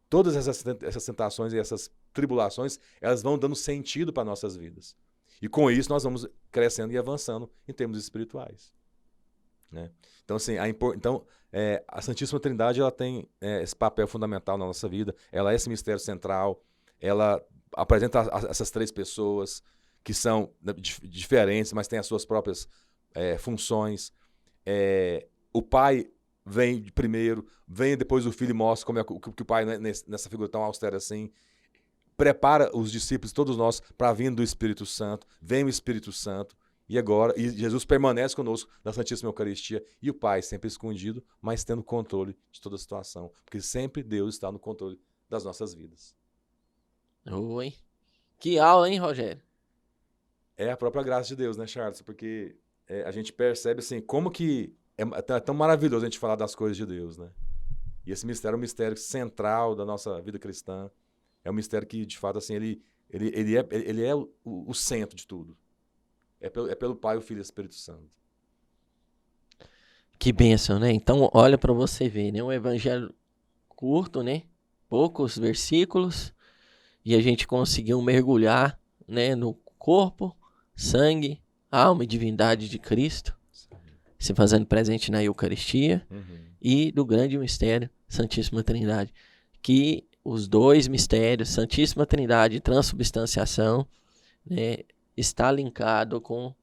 todas essas tentações e essas tribulações, elas vão dando sentido para nossas vidas. E com isso nós vamos crescendo e avançando em termos espirituais. Né? Então, assim, a Santíssima Trindade ela tem esse papel fundamental na nossa vida, ela é esse mistério central, ela apresenta essas três pessoas que são diferentes, mas têm as suas próprias funções. O Pai vem primeiro, vem depois o Filho e mostra como é que o Pai, nessa figura tão austera assim, prepara os discípulos, todos nós, para a vinda do Espírito Santo. Vem o Espírito Santo e Jesus permanece conosco na Santíssima Eucaristia e o Pai sempre escondido, mas tendo controle de toda a situação, porque sempre Deus está no controle das nossas vidas. Oi. Que aula, hein, Rogério? É a própria graça de Deus, né, Charles? Porque a gente percebe assim, como que é tão maravilhoso a gente falar das coisas de Deus, né? E esse mistério é um mistério central da nossa vida cristã. É um mistério que, de fato, assim, ele é o centro de tudo. É pelo Pai, o Filho e o Espírito Santo. Que bênção, né? Então, olha para você ver, né? Um evangelho curto, né? Poucos versículos. E a gente conseguiu mergulhar, né? No corpo, sangue, alma e divindade de Cristo. Se fazendo presente na Eucaristia. E do grande mistério, Santíssima Trindade. Que os dois mistérios, Santíssima Trindade e transubstanciação, né, está linkado com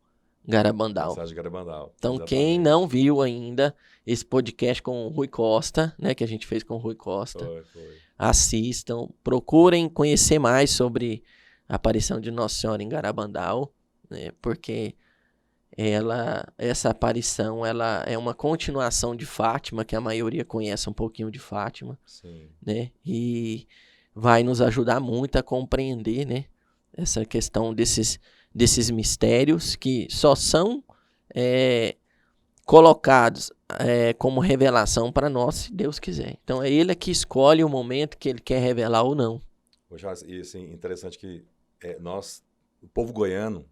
Garabandal. Mensagem de Garabandal. Então, Exatamente. quem não viu ainda esse podcast com o Rui Costa, né, que a gente fez com o Rui Costa, Foi. assistam, procurem conhecer mais sobre a aparição de Nossa Senhora em Garabandal, né, porque essa aparição ela é uma continuação de Fátima, que a maioria conhece um pouquinho de Fátima. Sim. Né, e vai nos ajudar muito a compreender, né, essa questão desses mistérios que só são colocados como revelação para nós, se Deus quiser. Então é Ele que escolhe o momento que Ele quer revelar ou não. E assim, interessante que o povo goiano,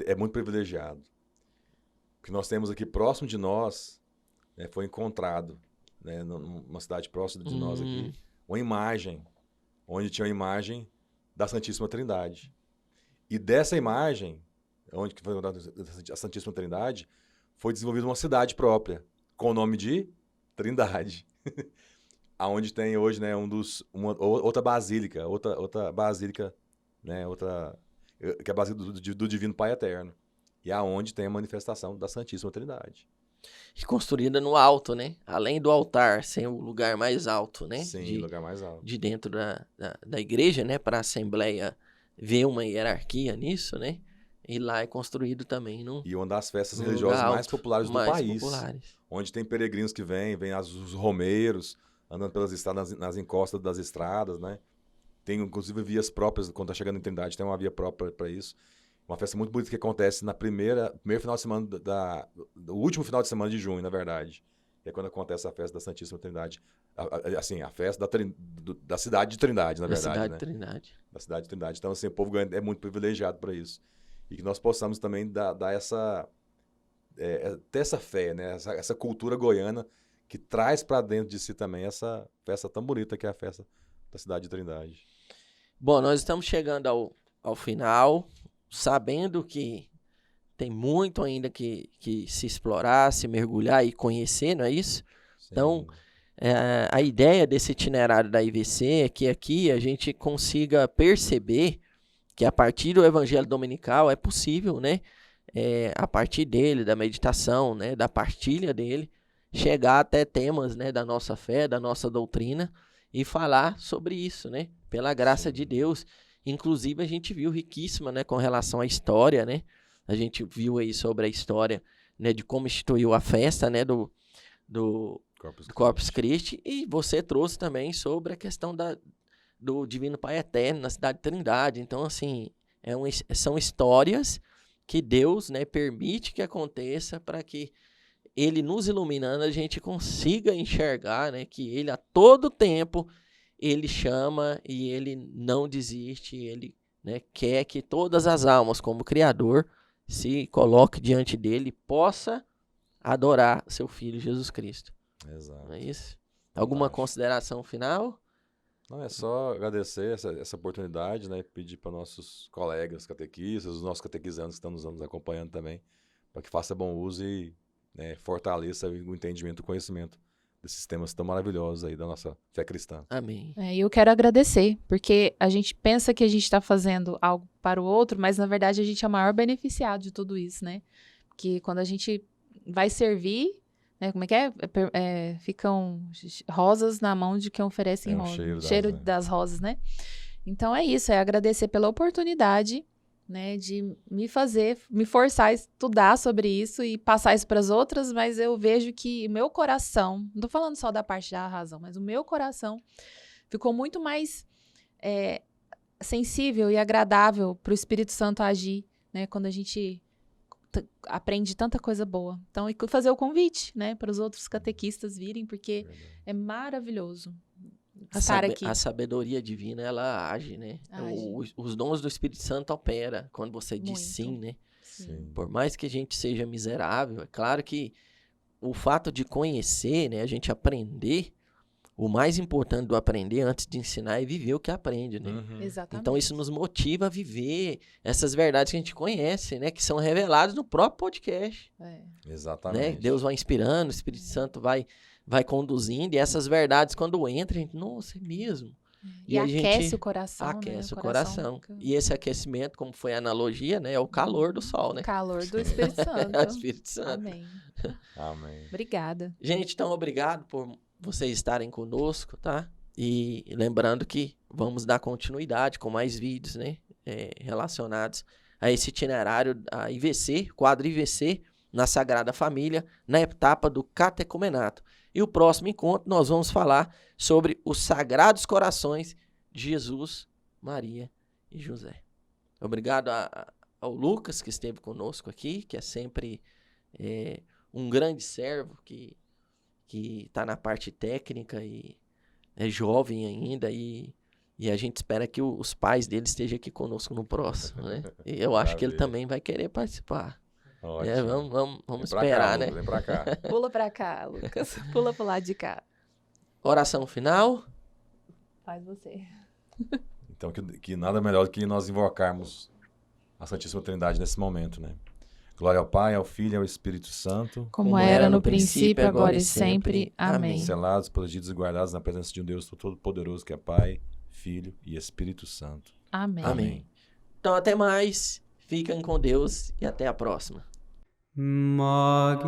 é muito privilegiado. O que nós temos aqui próximo de nós, né, foi encontrado, né, numa cidade próxima de nós aqui, uma imagem, onde tinha uma imagem da Santíssima Trindade. E dessa imagem, onde foi encontrada a Santíssima Trindade, foi desenvolvida uma cidade própria, com o nome de Trindade. Aonde tem hoje, né, outra basílica, né, que é a basílica do Divino Pai Eterno. E aonde tem a manifestação da Santíssima Trindade. E construída no alto, né? Além do altar, ser o lugar mais alto, né? Sim, o lugar mais alto. De dentro da igreja, né? Para a Assembleia ver uma hierarquia nisso, né? E lá é construído também E uma das festas religiosas mais populares do país. Populares. Onde tem peregrinos que vêm os romeiros, andando pelas estradas, nas encostas das estradas, né? Tem, inclusive, vias próprias, quando está chegando em Trindade, tem uma via própria para isso. Uma festa muito bonita que acontece no primeiro final de semana, do último final de semana de junho, na verdade. É quando acontece a festa da Santíssima Trindade, assim, a festa da cidade de Trindade, na Da verdade, cidade né? de Trindade. Da cidade de Trindade. Então, assim, o povo goiano é muito privilegiado para isso. E que nós possamos também dar essa... ter essa fé, né? Essa cultura goiana que traz para dentro de si também essa festa tão bonita que é a festa da cidade de Trindade. Bom, nós estamos chegando ao final, sabendo que tem muito ainda que se explorar, se mergulhar e conhecer, não é isso? Então, a ideia desse itinerário da IVC é que aqui a gente consiga perceber que a partir do Evangelho Dominical é possível, né? A partir dele, da meditação, né? Da partilha dele, chegar até temas, né? Da nossa fé, da nossa doutrina e falar sobre isso, né? Pela graça de Deus. Inclusive a gente viu riquíssima, né? Com relação à história, né? A gente viu aí sobre a história, né? De como instituiu a festa, né? Do Corpus Christi, e você trouxe também sobre a questão do Divino Pai Eterno na cidade de Trindade. Então, assim, são histórias que Deus, né, permite que aconteça para que Ele nos iluminando, a gente consiga enxergar, né, que Ele a todo tempo, Ele chama e Ele não desiste, Ele, né, quer que todas as almas, como Criador, se coloque diante dEle e possa adorar seu Filho Jesus Cristo. Exato. Não é isso? Alguma consideração final? Não, é só agradecer essa oportunidade, né? Pedir para nossos colegas catequistas, os nossos catequizandos que estão nos acompanhando também, para que faça bom uso e, né, fortaleça o entendimento e o conhecimento desses temas tão maravilhosos aí da nossa fé cristã. Amém. E eu quero agradecer, porque a gente pensa que a gente está fazendo algo para o outro, mas na verdade a gente é o maior beneficiado de tudo isso, né? Porque quando a gente vai servir, né, como é que é? Ficam rosas na mão de quem oferece cheiro das rosas, né? Então é isso, é agradecer pela oportunidade, né, de me forçar a estudar sobre isso e passar isso para as outras, mas eu vejo que o meu coração, não tô falando só da parte da razão, mas o meu coração ficou muito mais sensível e agradável para o Espírito Santo agir, né, quando a gente aprende tanta coisa boa. Então, e fazer o convite, né, para os outros catequistas virem, porque é maravilhoso estar aqui. A sabedoria divina, ela age, né? Os dons do Espírito Santo opera quando você diz sim, né? Sim. Por mais que a gente seja miserável, é claro que o fato de conhecer, né, a gente aprender, o mais importante do aprender antes de ensinar é viver o que aprende, né? Uhum. Exatamente. Então isso nos motiva a viver essas verdades que a gente conhece, né? Que são reveladas no próprio podcast. Exatamente. Né? Deus vai inspirando, o Espírito Santo vai conduzindo, e essas verdades, quando entram, a gente, nossa, é mesmo. E aquece o coração. Aquece né? o coração. E esse aquecimento, como foi a analogia, né? É o calor do sol, né? O calor do Espírito Santo. É o Espírito Santo. Amém. Amém. Obrigada. Gente, então, obrigado por vocês estarem conosco, tá? E lembrando que vamos dar continuidade com mais vídeos, né? Relacionados a esse itinerário, a IVC, quadro IVC, na Sagrada Família, na etapa do catecumenato. E o próximo encontro nós vamos falar sobre os Sagrados Corações de Jesus, Maria e José. Obrigado ao Lucas, que esteve conosco aqui, que é sempre um grande servo, que está na parte técnica e é jovem ainda, e a gente espera que os pais dele estejam aqui conosco no próximo, né? E eu acho que ele também vai querer participar. Vamos esperar, né? Vem pra cá. Pula pra cá, Lucas. Pula pro lado de cá. Oração final. Faz você. Então, que nada melhor do que nós invocarmos a Santíssima Trindade nesse momento, né? Glória ao Pai, ao Filho e ao Espírito Santo. Como era no princípio, agora e sempre. Amém. Selados, protegidos e guardados na presença de um Deus Todo-Poderoso, que é Pai, Filho e Espírito Santo. Amém. Amém. Então, até mais. Fiquem com Deus e até a próxima. Magnificat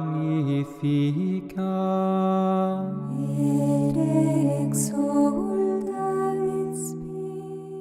et exaltat